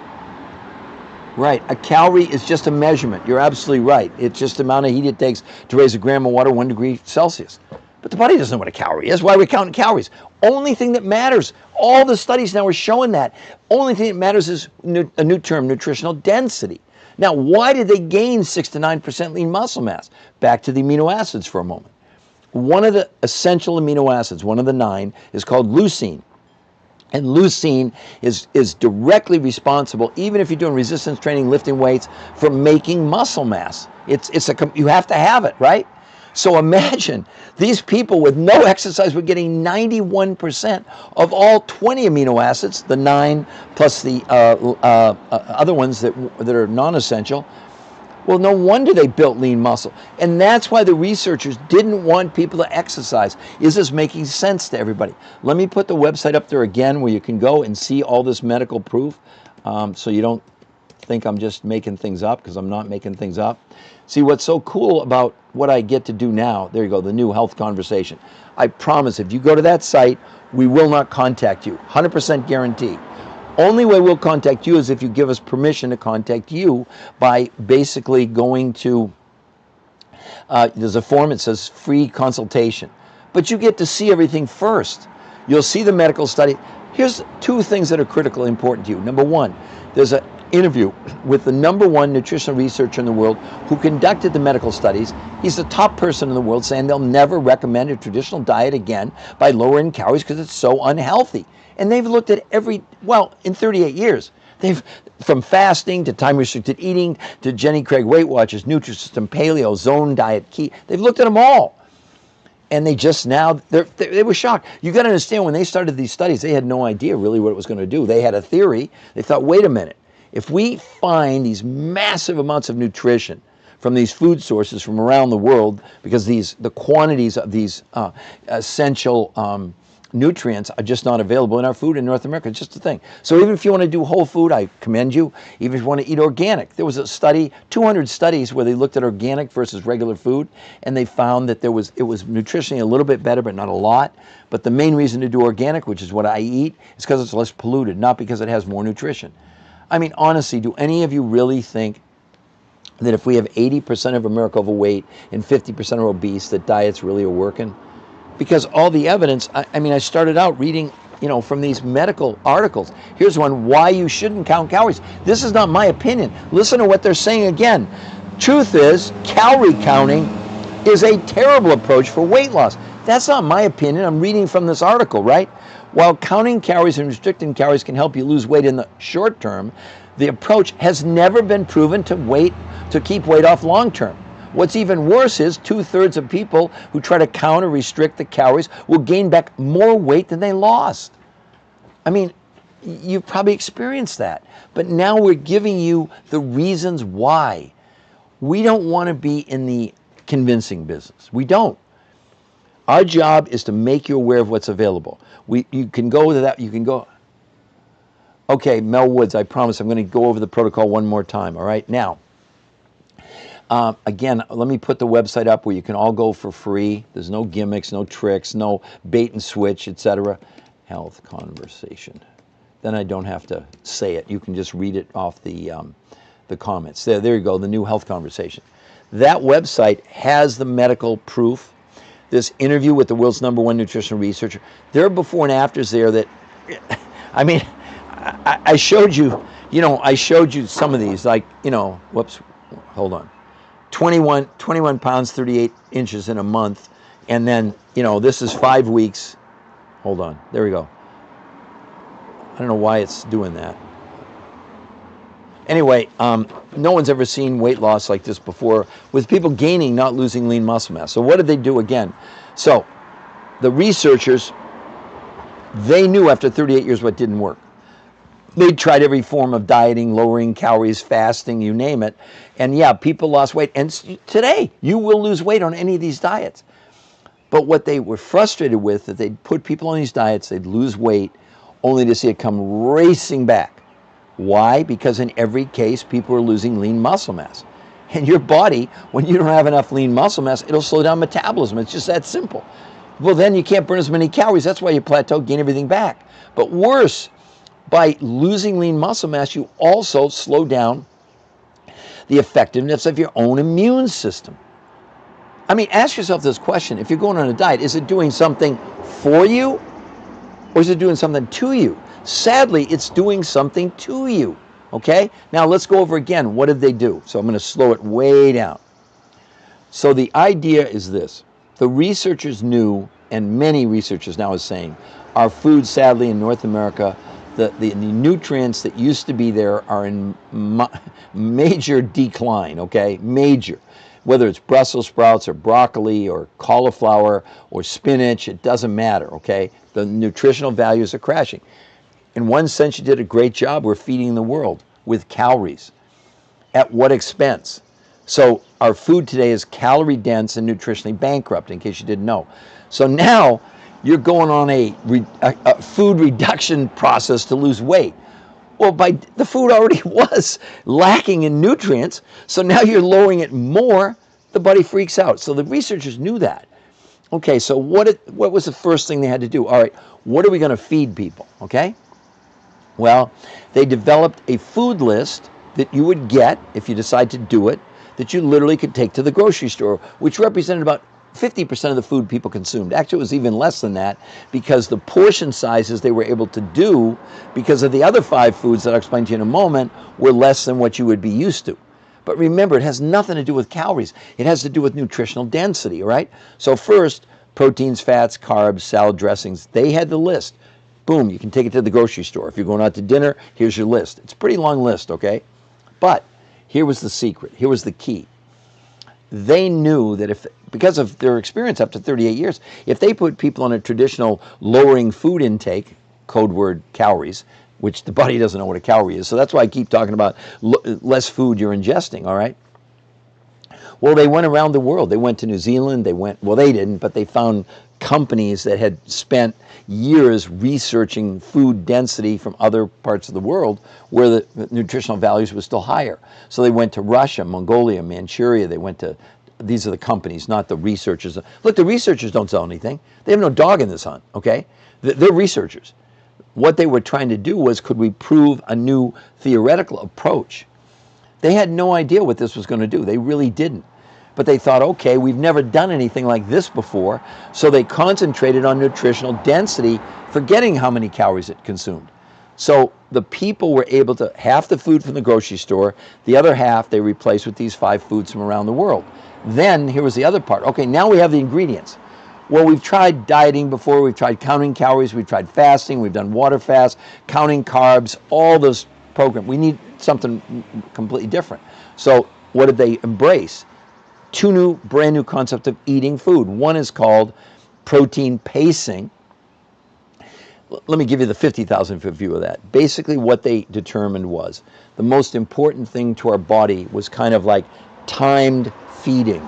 Right, a calorie is just a measurement. You're absolutely right. It's just the amount of heat it takes to raise a gram of water 1 degree Celsius. But the body doesn't know what a calorie is. Why are we counting calories? Only thing that matters, all the studies now are showing that, only thing that matters is a new term, nutritional density. Now, why did they gain 6 to 9% lean muscle mass? Back to the amino acids for a moment. One of the essential amino acids, one of the 9, is called leucine. And leucine is directly responsible, even if you're doing resistance training, lifting weights, for making muscle mass. You have to have it, right? So imagine these people with no exercise were getting 91% of all 20 amino acids, the 9 plus the other ones that are non-essential. Well, no wonder they built lean muscle. And that's why the researchers didn't want people to exercise. Is this making sense to everybody? Let me put the website up there again where you can go and see all this medical proof, so you don't think I'm just making things up, because I'm not making things up. See, what's so cool about what I get to do now, there you go, the new health conversation. I promise if you go to that site, we will not contact you. 100% guarantee. Only way we'll contact you is if you give us permission to contact you by basically going to, there's a form, it says free consultation. But you get to see everything first. You'll see the medical study. Here's 2 things that are critically important to you. Number 1, there's an interview with the #1 nutritional researcher in the world who conducted the medical studies. He's the top person in the world saying they'll never recommend a traditional diet again by lowering calories because it's so unhealthy. And they've looked at in 38 years, from fasting to time-restricted eating to Jenny Craig Weight Watchers, Nutrisystem, Paleo, Zone Diet, Key. They've looked at them all. And they just now, they were shocked. You got to understand, when they started these studies, they had no idea really what it was going to do. They had a theory. They thought, wait a minute. If we find these massive amounts of nutrition from these food sources from around the world, because the quantities of these essential nutrients are just not available in our food in North America. It's just a thing. So even if you want to do whole food, I commend you. Even if you want to eat organic, there was a study, 200 studies where they looked at organic versus regular food, and they found that it was nutritionally a little bit better, but not a lot. But the main reason to do organic, which is what I eat, is because it's less polluted, not because it has more nutrition. I mean, honestly, do any of you really think that if we have 80% of America overweight and 50% are obese, that diets really are working? Because all the evidence, I started out reading, from these medical articles. Here's one, why you shouldn't count calories. This is not my opinion. Listen to what they're saying again. Truth is, calorie counting is a terrible approach for weight loss. That's not my opinion. I'm reading from this article, right? While counting calories and restricting calories can help you lose weight in the short term, the approach has never been proven to keep weight off long term. What's even worse is 2/3 of people who try to count or restrict the calories will gain back more weight than they lost. I mean, you've probably experienced that. But now we're giving you the reasons why. We don't want to be in the convincing business. We don't. Our job is to make you aware of what's available. You can go to that. You can go. Okay, Mel Woods, I promise I'm going to go over the protocol one more time. All right, now. Again, let me put the website up where you can all go for free. There's no gimmicks, no tricks, no bait and switch, etc. Health conversation. Then I don't have to say it. You can just read it off the the comments. There you go, the new health conversation. That website has the medical proof. This interview with the world's #1 nutritional researcher. There are before and afters there that, I mean, I showed you, I showed you some of these, like, whoops, hold on. 21 pounds, 38 inches in a month. And then, this is 5 weeks. Hold on, there we go. I don't know why it's doing that. Anyway, no one's ever seen weight loss like this before, with people gaining, not losing lean muscle mass. So what did they do again? So the researchers, they knew after 38 years what didn't work. They tried every form of dieting, lowering calories, fasting, you name it. And yeah, people lost weight. And today, you will lose weight on any of these diets. But what they were frustrated with, that they'd put people on these diets, they'd lose weight, only to see it come racing back. Why? Because in every case, people are losing lean muscle mass. And your body, when you don't have enough lean muscle mass, it'll slow down metabolism. It's just that simple. Well, then you can't burn as many calories. That's why you plateau, gain everything back. But worse, by losing lean muscle mass, you also slow down the effectiveness of your own immune system. I mean, ask yourself this question. If you're going on a diet, is it doing something for you, or is it doing something to you? Sadly, it's doing something to you, okay? Now, let's go over again. What did they do? So I'm going to slow it way down. So the idea is this. The researchers knew, and many researchers now are saying, our food, sadly, in North America, the nutrients that used to be there are in major decline, okay? Major. Whether it's Brussels sprouts or broccoli or cauliflower or spinach, it doesn't matter, okay? The nutritional values are crashing. In one sense, you did a great job. We're feeding the world with calories. At what expense? So our food today is calorie dense and nutritionally bankrupt, in case you didn't know. So now you're going on a food reduction process to lose weight. Well, the food already was lacking in nutrients, so now you're lowering it more, the body freaks out. So the researchers knew that. Okay, so what was the first thing they had to do? All right, what are we going to feed people, okay? Well, they developed a food list that you would get, if you decide to do it, that you literally could take to the grocery store, which represented about 50% of the food people consumed. Actually, it was even less than that, because the portion sizes they were able to do, because of the other 5 foods that I'll explain to you in a moment, were less than what you would be used to. But remember, it has nothing to do with calories. It has to do with nutritional density, all right? So first, proteins, fats, carbs, salad dressings, they had the list. Boom, you can take it to the grocery store. If you're going out to dinner, here's your list. It's a pretty long list, okay? But here was the secret. Here was the key. They knew that because of their experience after 38 years, if they put people on a traditional lowering food intake, code word calories, which the body doesn't know what a calorie is, so that's why I keep talking about less food you're ingesting, all right? Well, they went around the world. They went to New Zealand. Well, they didn't, but they found companies that had spent years researching food density from other parts of the world where the nutritional values were still higher. So they went to Russia, Mongolia, Manchuria. They went to, these are the companies, not the researchers. Look, the researchers don't sell anything. They have no dog in this hunt, okay? They're researchers. What they were trying to do was, could we prove a new theoretical approach? They had no idea what this was going to do. They really didn't. But they thought, okay, we've never done anything like this before, so they concentrated on nutritional density, forgetting how many calories it consumed. So the people were able to, half the food from the grocery store, the other half they replaced with these 5 foods from around the world. Then, here was the other part. Okay, now we have the ingredients. Well, we've tried dieting before, we've tried counting calories, we've tried fasting, we've done water fast, counting carbs, all those programs. We need something completely different. So what did they embrace? 2 brand new concepts of eating food. One is called protein pacing. Let me give you the 50,000 foot view of that. Basically what they determined was the most important thing to our body was kind of like timed feeding.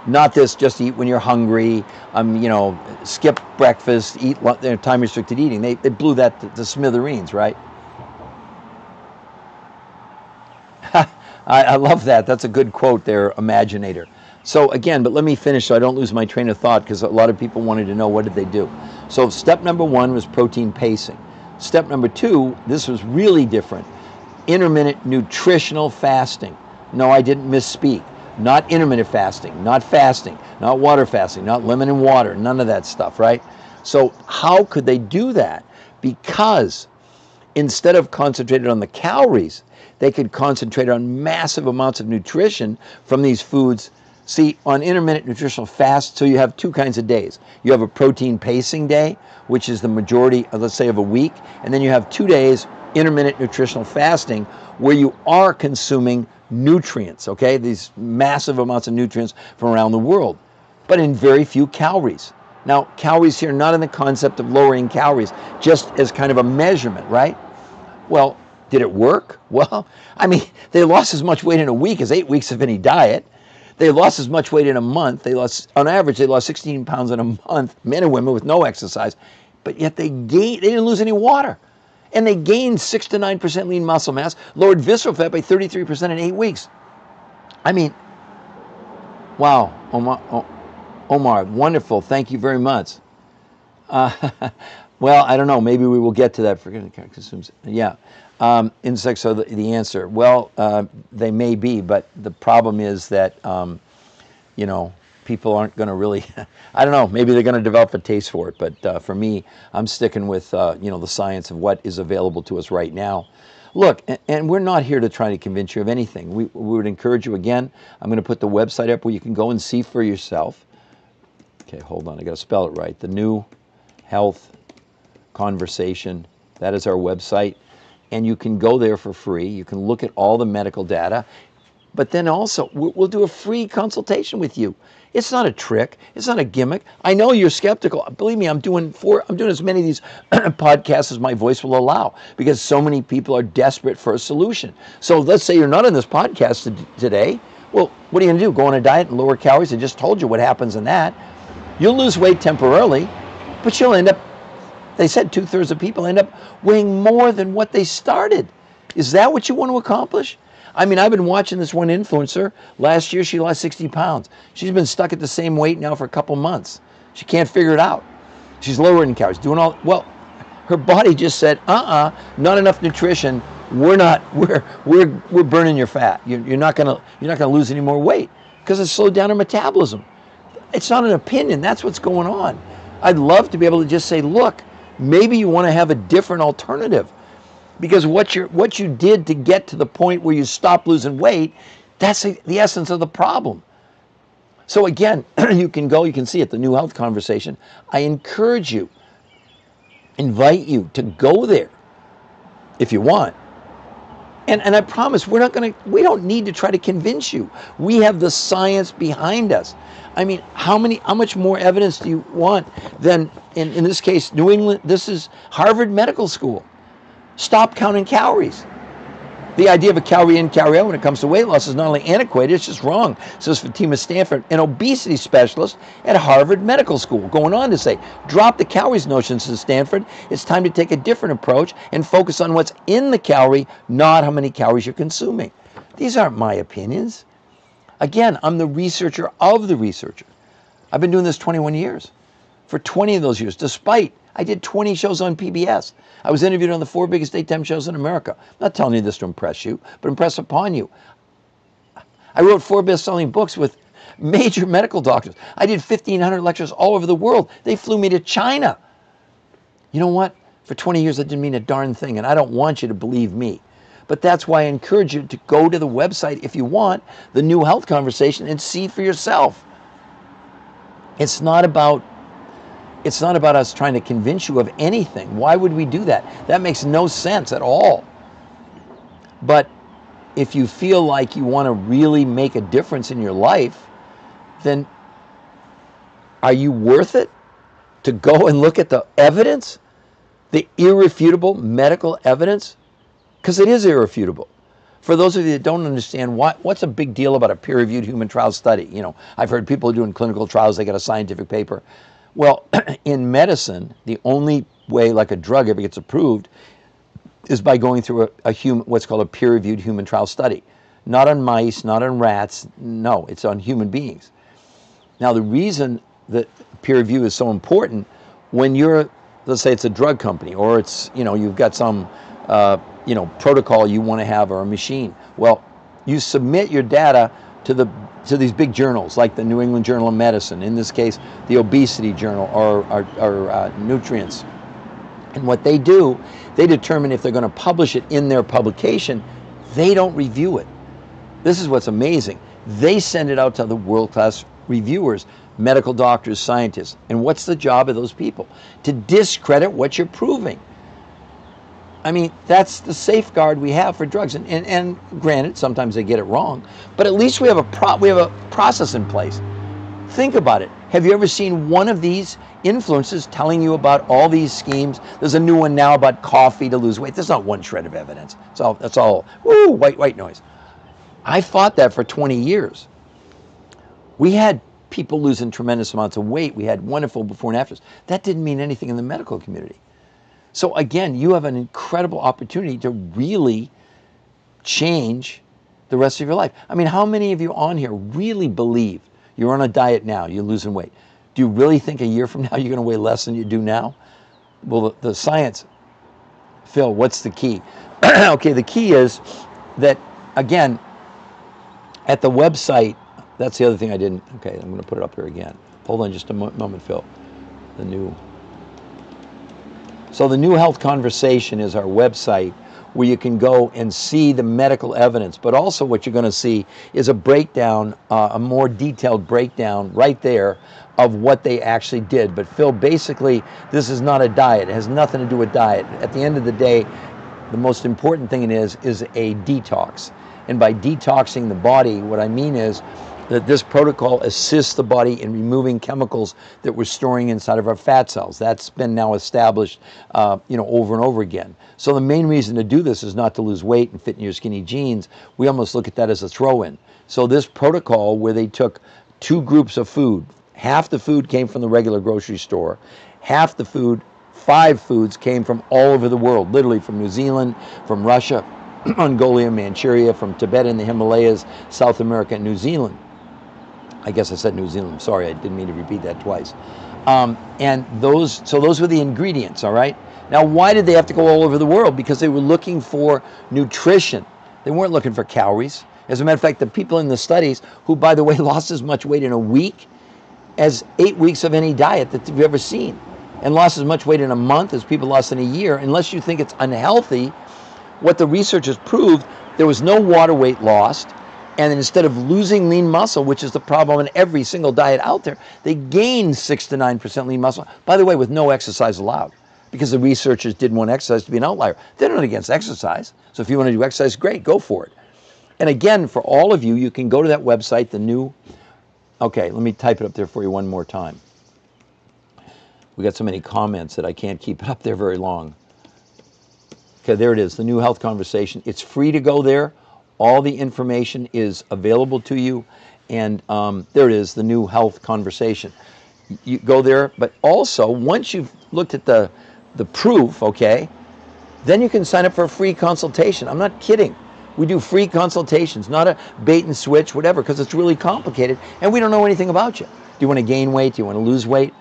Not this just eat when you're hungry, skip breakfast, eat time restricted eating. They blew that to smithereens, right? I love that. That's a good quote there, Imaginator. So again, but let me finish so I don't lose my train of thought, because a lot of people wanted to know, what did they do? So step number 1 was protein pacing. Step number 2, this was really different. intermittent nutritional fasting. No, I didn't misspeak. Not intermittent fasting, not fasting, not water fasting, not lemon and water, none of that stuff, right? So how could they do that? Because instead of concentrating on the calories, they could concentrate on massive amounts of nutrition from these foods. See, on intermittent nutritional fast, so you have two kinds of days. You have a protein pacing day, which is the majority, let's say, of a week, and then you have 2 days intermittent nutritional fasting where you are consuming nutrients, okay? These massive amounts of nutrients from around the world, but in very few calories. Now, calories here, not in the concept of lowering calories, just as kind of a measurement, right? Well, did it work? Well, I mean, they lost as much weight in a week as 8 weeks of any diet. They lost as much weight in a month. On average, they lost 16 pounds in a month, men and women with no exercise, but yet they didn't lose any water. And they gained 6 to 9% lean muscle mass, lowered visceral fat by 33% in 8 weeks. I mean, wow, Omar, wonderful. Thank you very much. Well, I don't know. Maybe we will get to that. Yeah. Insects are the answer. Well, they may be, but the problem is that, people aren't going to really, I don't know, maybe they're going to develop a taste for it. But for me, I'm sticking with, the science of what is available to us right now. Look, and we're not here to try to convince you of anything. We would encourage you, again, I'm going to put the website up where you can go and see for yourself. Okay, hold on, I got to spell it right. The New Health Conversation, that is our website. And you can go there for free. You can look at all the medical data. But then also, we'll do a free consultation with you. It's not a trick. It's not a gimmick. I know you're skeptical. Believe me, I'm doing as many of these podcasts as my voice will allow because so many people are desperate for a solution. So let's say you're not on this podcast today. Well, what are you going to do? Go on a diet and lower calories? I just told you what happens in that. You'll lose weight temporarily, but you'll end up, they said 2/3 of people end up weighing more than what they started. Is that what you want to accomplish? I mean, I've been watching this one influencer. Last year, she lost 60 pounds. She's been stuck at the same weight now for a couple months. She can't figure it out. She's lowering calories, doing all, well, her body just said, not enough nutrition. We're burning your fat. You're not gonna lose any more weight because it slowed down her metabolism. It's not an opinion. That's what's going on. I'd love to be able to just say, look, maybe you want to have a different alternative. Because what you did to get to the point where you stopped losing weight, that's the essence of the problem. So again, you can see it, the New Health Conversation. I encourage you, invite you to go there if you want. And I promise we don't need to try to convince you. We have the science behind us. I mean, how much more evidence do you want than, in this case, New England, this is Harvard Medical School. Stop counting calories. The idea of a calorie in, calorie out when it comes to weight loss is not only antiquated, it's just wrong, says Fatima Stanford, an obesity specialist at Harvard Medical School, going on to say, drop the calories notion, says Stanford. It's time to take a different approach and focus on what's in the calorie, not how many calories you're consuming. These aren't my opinions. Again, I'm the researcher of the researcher. I've been doing this 21 years. For 20 of those years, I did 20 shows on PBS. I was interviewed on the 4 biggest daytime shows in America. I'm not telling you this to impress you, but impress upon you. I wrote 4 best-selling books with major medical doctors. I did 1,500 lectures all over the world. They flew me to China. You know what? For 20 years, that didn't mean a darn thing, and I don't want you to believe me. But that's why I encourage you to go to the website if you want, the New Health Conversation, and see for yourself. It's not about us trying to convince you of anything. Why would we do that? That makes no sense at all. But if you feel like you want to really make a difference in your life, then are you worth it to go and look at the evidence, the irrefutable medical evidence? Because it is irrefutable. For those of you that don't understand, what's a big deal about a peer-reviewed human trial study? I've heard people doing clinical trials, they got a scientific paper. Well, in medicine, the only way like a drug ever gets approved is by going through what's called a peer-reviewed human trial study. Not on mice, not on rats, no, it's on human beings. Now, the reason that peer review is so important, when let's say it's a drug company, or it's, you've got some protocol you want to have or a machine. Well, you submit your data to these big journals like the New England Journal of Medicine, in this case, the Obesity Journal or Nutrients. And what they do, they determine if they're going to publish it in their publication. They don't review it. This is what's amazing. They send it out to the world-class reviewers, medical doctors, scientists. And what's the job of those people? To discredit what you're proving. I mean, that's the safeguard we have for drugs. And granted, sometimes they get it wrong, but at least we have a process in place. Think about it. Have you ever seen one of these influencers telling you about all these schemes? There's a new one now about coffee to lose weight. There's not one shred of evidence. That's all woo, white noise. I fought that for 20 years. We had people losing tremendous amounts of weight. We had wonderful before and afters. That didn't mean anything in the medical community. So again, you have an incredible opportunity to really change the rest of your life. I mean, how many of you on here really believe you're on a diet now, you're losing weight? Do you really think a year from now you're going to weigh less than you do now? Well, the science, Phil, what's the key? Okay, the key is that, again, at the website, that's the other thing I didn't, okay, I'm going to put it up here again. Hold on just a moment, Phil. So the New Health Conversation is our website where you can go and see the medical evidence, but also what you're going to see is a breakdown, a more detailed breakdown right there of what they actually did. But Phil, basically, this is not a diet. It has nothing to do with diet. At the end of the day, the most important thing is a detox. And by detoxing the body, what I mean is that this protocol assists the body in removing chemicals that we're storing inside of our fat cells. That's been now established, over and over again. So the main reason to do this is not to lose weight and fit in your skinny jeans. We almost look at that as a throw-in. So this protocol where they took two groups of food, half the food came from the regular grocery store, half the food, 5 foods came from all over the world, literally from New Zealand, from Russia, Mongolia, Manchuria, from Tibet and the Himalayas, South America, and New Zealand. I guess I said New Zealand. Sorry, I didn't mean to repeat that twice. And those were the ingredients, all right? Now, why did they have to go all over the world? Because they were looking for nutrition. They weren't looking for calories. As a matter of fact, the people in the studies who, by the way, lost as much weight in a week as 8 weeks of any diet that you've ever seen, and lost as much weight in a month as people lost in a year, unless you think it's unhealthy, what the researchers proved, there was no water weight lost. And instead of losing lean muscle, which is the problem in every single diet out there, they gained 6 to 9% lean muscle, by the way, with no exercise allowed, because the researchers didn't want exercise to be an outlier. They're not against exercise. So if you want to do exercise, great, go for it. And again, for all of you, you can go to that website, okay, let me type it up there for you one more time. We got so many comments that I can't keep it up there very long. Okay, there it is, the New Health Conversation. It's free to go there. All the information is available to you, and there it is, the New Health Conversation. You go there, but also, once you've looked at the proof, okay, then you can sign up for a free consultation. I'm not kidding. We do free consultations, not a bait and switch, whatever, because it's really complicated, and we don't know anything about you. Do you want to gain weight? Do you want to lose weight?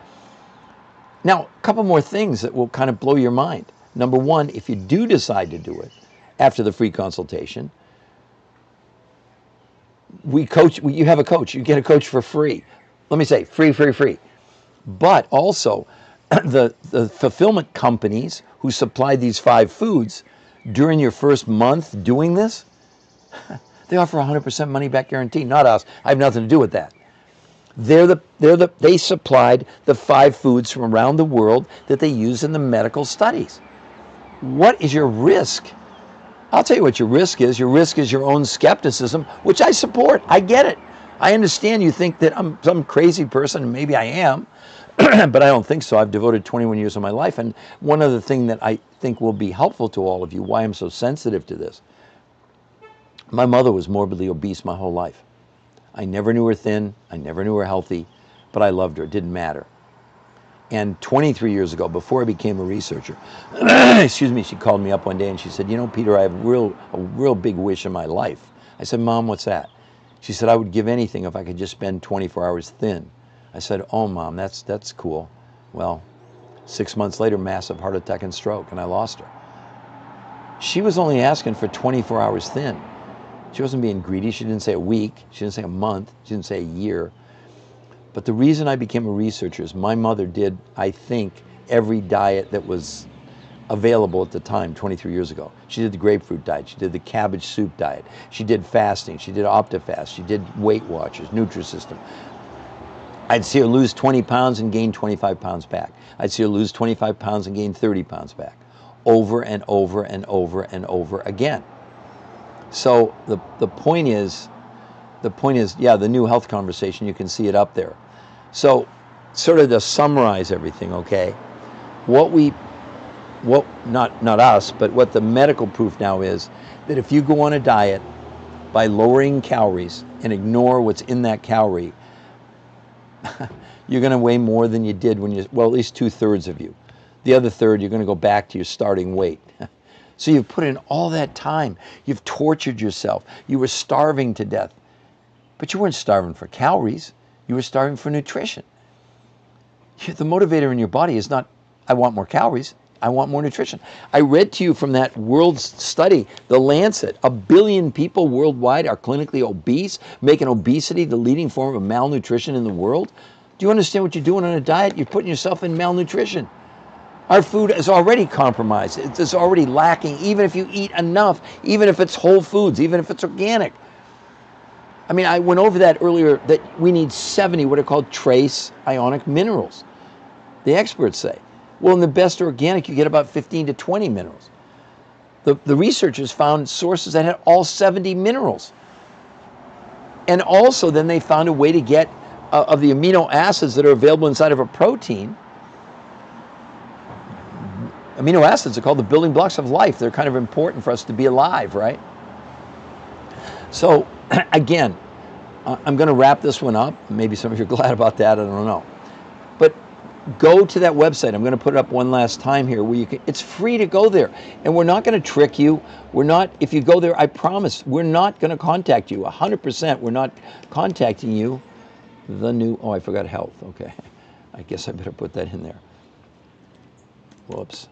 Now, a couple more things that will kind of blow your mind. Number one, if you do decide to do it after the free consultation, you have a coach. You get a coach for free. Let me say, free. But also, the fulfillment companies who supply these 5 foods, during your first month doing this, they offer 100% money back guarantee. Not us. I have nothing to do with that. They supplied the 5 foods from around the world that they use in the medical studies. What is your risk? I'll tell you what your risk is. Your risk is your own skepticism, which I support. I get it. I understand you think that I'm some crazy person, and maybe I am, but I don't think so. I've devoted 21 years of my life, and one other thing that I think will be helpful to all of you, why I'm so sensitive to this. My mother was morbidly obese my whole life. I never knew her thin. I never knew her healthy, but I loved her. It didn't matter. And 23 years ago, before I became a researcher, excuse me, she called me up one day and she said, Peter, I have a real big wish in my life. I said, Mom, what's that? She said, I would give anything if I could just spend 24 hours thin. I said, oh, Mom, that's cool. Well, 6 months later, massive heart attack and stroke, and I lost her. She was only asking for 24 hours thin. She wasn't being greedy. She didn't say a week. She didn't say a month. She didn't say a year. But the reason I became a researcher is my mother did, I think, every diet that was available at the time, 23 years ago. She did the grapefruit diet. She did the cabbage soup diet. She did fasting. She did OptiFast. She did Weight Watchers, Nutrisystem. I'd see her lose 20 pounds and gain 25 pounds back. I'd see her lose 25 pounds and gain 30 pounds back. Over and over and over and over again. So the point is, yeah, the new health conversation, you can see it up there. So sort of to summarize everything, okay, not us, but what the medical proof now is, that if you go on a diet by lowering calories and ignore what's in that calorie, you're going to weigh more than you did when well, at least 2/3 of you. The other third, you're going to go back to your starting weight. So you've put in all that time. You've tortured yourself. You were starving to death. But you weren't starving for calories. You were starving for nutrition. The motivator in your body is not, I want more calories. I want more nutrition. I read to you from that world study, The Lancet. 1 billion people worldwide are clinically obese, making obesity the leading form of malnutrition in the world. Do you understand what you're doing on a diet? You're putting yourself in malnutrition. Our food is already compromised. It's already lacking, even if you eat enough, even if it's whole foods, even if it's organic. I mean, I went over that earlier, that we need 70 what are called trace ionic minerals, the experts say. Well, in the best organic, you get about 15 to 20 minerals. The researchers found sources that had all 70 minerals. And also then they found a way to get of the amino acids that are available inside of a protein. Amino acids are called the building blocks of life. They're kind of important for us to be alive, right? So again, I'm going to wrap this one up. Maybe some of you are glad about that. I don't know. But go to that website. I'm going to put it up one last time here where you can, it's free to go there. And we're not going to trick you. We're not, if you go there, I promise, we're not going to contact you. 100% we're not contacting you. The new, oh, I forgot health. Okay. I guess I better put that in there. Whoops.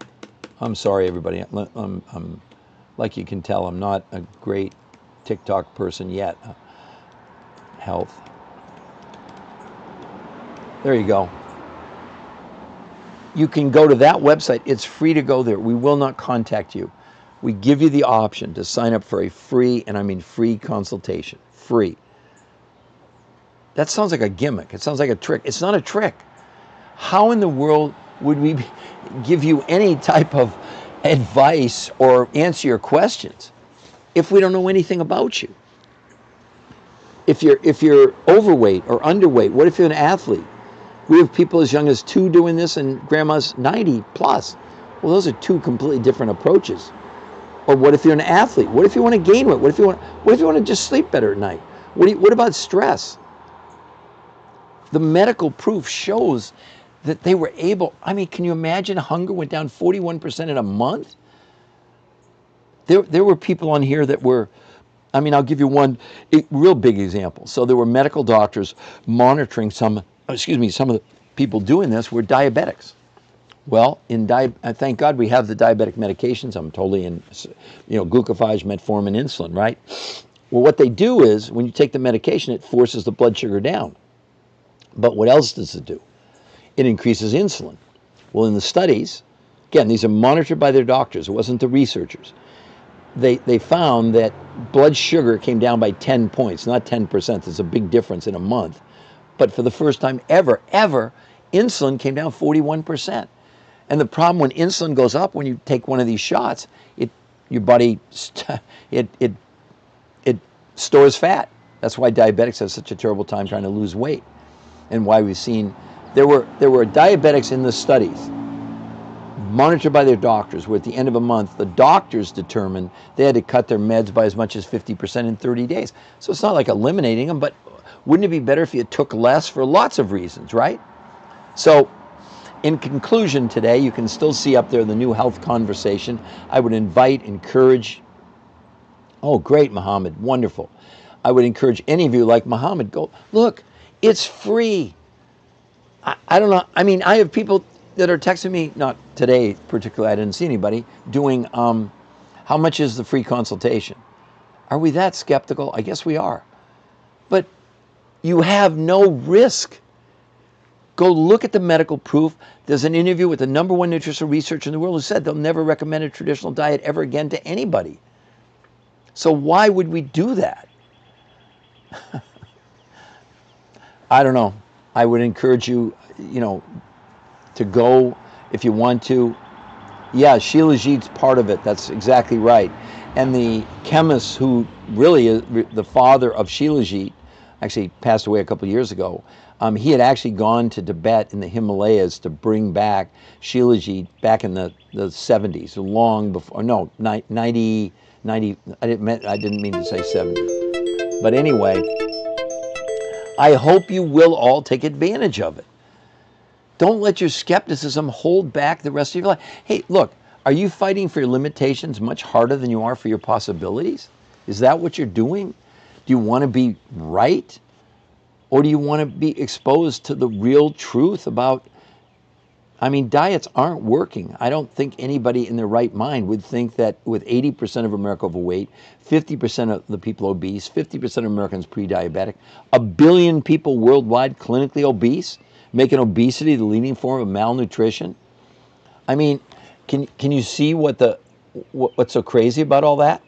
I'm sorry, everybody. I'm like you can tell, I'm not a great TikTok person yet. Health. There you go. You can go to that website. It's free to go there. We will not contact you. We give you the option to sign up for a free, and I mean free consultation. Free. That sounds like a gimmick. It sounds like a trick. It's not a trick. How in the world would we give you any type of advice or answer your questions if we don't know anything about you? If you're overweight or underweight, what if you're an athlete? We have people as young as 2 doing this and grandma's 90 plus. Well, those are 2 completely different approaches. Or what if you're an athlete? What if you want to gain weight? What if you want to just sleep better at night? What about stress? The medical proof shows that they were able, I mean, can you imagine hunger went down 41% in a month? There were people on here that were, I mean, I'll give you one real big example. So there were medical doctors monitoring some of the people doing this were diabetics. Well, thank God we have the diabetic medications. I'm totally in, glucophage, metformin, insulin, right? Well, what they do is when you take the medication, it forces the blood sugar down. But what else does it do? It increases insulin. Well, in the studies, again, these are monitored by their doctors. It wasn't the researchers. They found that blood sugar came down by 10 points, not 10%. There's a big difference in a month. But for the first time ever, insulin came down 41%. And the problem when insulin goes up, when you take one of these shots, your body it stores fat. That's why diabetics have such a terrible time trying to lose weight, and why we've seen there were diabetics in the studies monitored by their doctors, where at the end of a month the doctors determined they had to cut their meds by as much as 50% in 30 days. So it's not like eliminating them, but wouldn't it be better if you took less for lots of reasons, right? So in conclusion today, you can still see up there the new health conversation. I would encourage, oh great, Muhammad, wonderful. I would encourage any of you like Muhammad, go, look, it's free. I don't know, I mean, I have people that are texting me, not today particularly, I didn't see anybody, doing how How much is the free consultation? Are we that skeptical? I guess we are. But you have no risk. Go look at the medical proof. There's an interview with the #1 nutritional researcher in the world who said they'll never recommend a traditional diet ever again to anybody. So why would we do that? I don't know. I would encourage you, to go if you want to. Yeah, Shilajit's part of it. That's exactly right. And the chemist who really is the father of Shilajit, actually passed away a couple of years ago. He had actually gone to Tibet in the Himalayas to bring back Shilajit back in the 70s, long before, no, 90, I didn't mean to say 70. But anyway, I hope you will all take advantage of it. Don't let your skepticism hold back the rest of your life. Hey, look, are you fighting for your limitations much harder than you are for your possibilities? Is that what you're doing? Do you want to be right? Or do you want to be exposed to the real truth about, diets aren't working. I don't think anybody in their right mind would think that with 80% of America overweight, 50% of the people obese, 50% of Americans pre-diabetic, 1 billion people worldwide clinically obese, making obesity the leading form of malnutrition. Can you see what's so crazy about all that?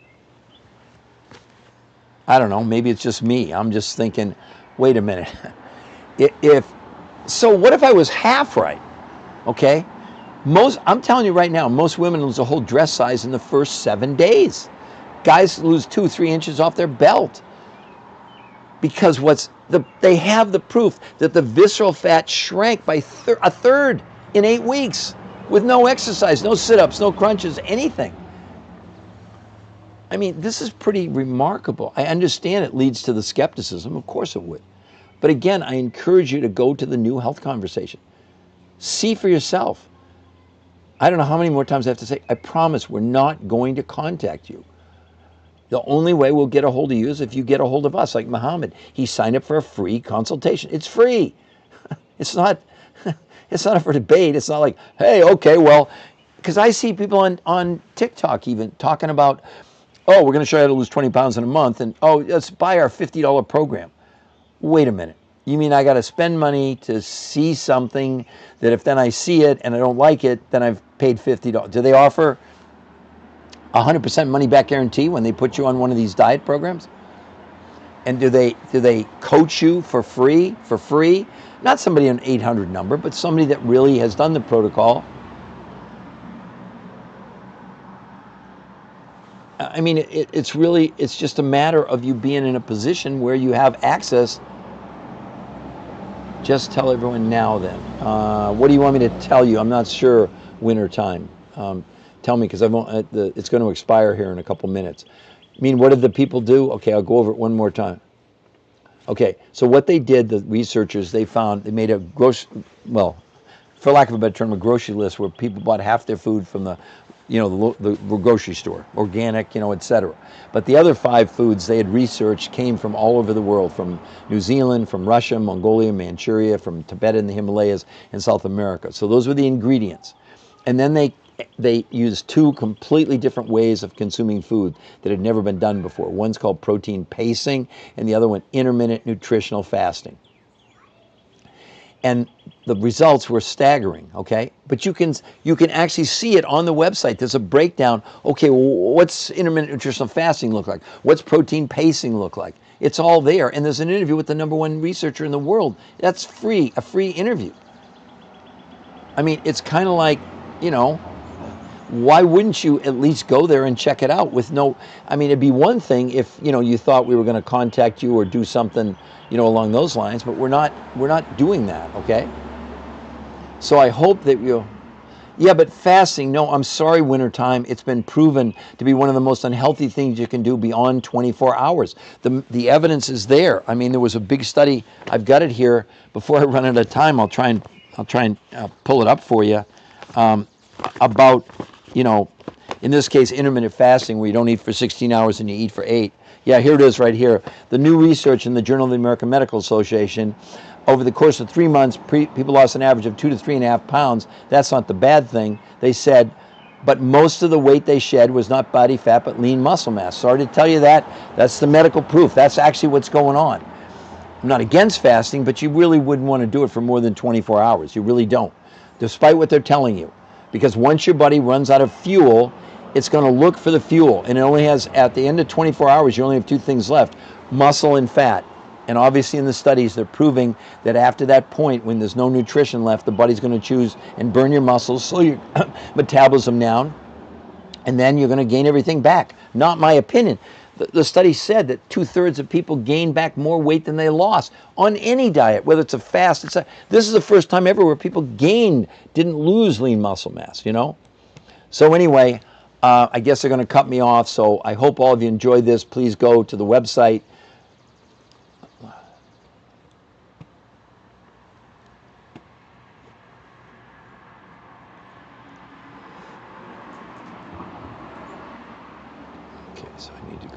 I don't know, maybe it's just me. I'm just thinking, wait a minute. So what if I was half right? Okay? I'm telling you right now, most women lose a whole dress size in the first 7 days. Guys lose 2-3 inches off their belt. Because they have the proof that the visceral fat shrank by a third in 8 weeks with no exercise, no sit-ups, no crunches, anything. This is pretty remarkable. I understand it leads to the skepticism. Of course it would. But again, I encourage you to go to the New Health Conversation. See for yourself. I don't know how many more times I have to say, I promise we're not going to contact you. The only way we'll get a hold of you is if you get a hold of us, like Muhammad. He signed up for a free consultation. It's free. It's not for debate. It's not like, hey, okay, well, because I see people on TikTok even talking about, oh, we're going to show you how to lose 20 pounds in a month, and oh, let's buy our $50 program. Wait a minute. You mean I got to spend money to see something that if then I see it and I don't like it, then I've paid $50? Do they offer 100% money back guarantee when they put you on one of these diet programs? And do they coach you for free? Not somebody on an 800 number, but somebody that really has done the protocol. It's just a matter of you being in a position where you have access. Just tell everyone now then. What do you want me to tell you? I'm not sure winter time. Tell me, because it's going to expire here in a couple minutes. What did the people do? Okay, I'll go over it one more time. Okay, so what they did, the researchers, they made a for lack of a better term, a grocery list where people bought half their food from the grocery store, organic, etc. But the other 5 foods they had researched came from all over the world, from New Zealand, from Russia, Mongolia, Manchuria, from Tibet and the Himalayas, and South America. So those were the ingredients. And then they used 2 completely different ways of consuming food that had never been done before. One's called protein pacing, and the other one, intermittent nutritional fasting. And the results were staggering, okay? But you can actually see it on the website. There's a breakdown. Okay, well, what's intermittent nutritional fasting look like? What's protein pacing look like? It's all there. And there's an interview with the #1 researcher in the world. That's free, a free interview. It's kind of like, why wouldn't you at least go there and check it out with no, it'd be one thing if, you thought we were going to contact you or do something, along those lines, but we're not doing that, okay? So I hope that yeah, but fasting, no, I'm sorry, wintertime, it's been proven to be one of the most unhealthy things you can do beyond 24 hours. The evidence is there. There was a big study, I've got it here. Before I run out of time, I'll try and pull it up for you, about, in this case, intermittent fasting, where you don't eat for 16 hours and you eat for 8. Yeah, here it is right here. The new research in the Journal of the American Medical Association, over the course of 3 months, people lost an average of 2 to 3.5 pounds. That's not the bad thing. They said but most of the weight they shed was not body fat but lean muscle mass. Sorry to tell you that. That's the medical proof. That's actually what's going on. I'm not against fasting, but you really wouldn't want to do it for more than 24 hours. You really don't, despite what they're telling you. Because once your body runs out of fuel, it's going to look for the fuel. And it only has, at the end of 24 hours, you only have two things left, muscle and fat. And obviously in the studies, they're proving that after that point, when there's no nutrition left, the body's going to choose and burn your muscles, slow your metabolism down, and then you're going to gain everything back. Not my opinion. The study said that 2/3 of people gain back more weight than they lost on any diet, whether it's a fast. This is the first time ever where people gained, didn't lose lean muscle mass, you know? So anyway, I guess they're going to cut me off. So I hope all of you enjoyed this. Please go to the website. Okay, so I need to go.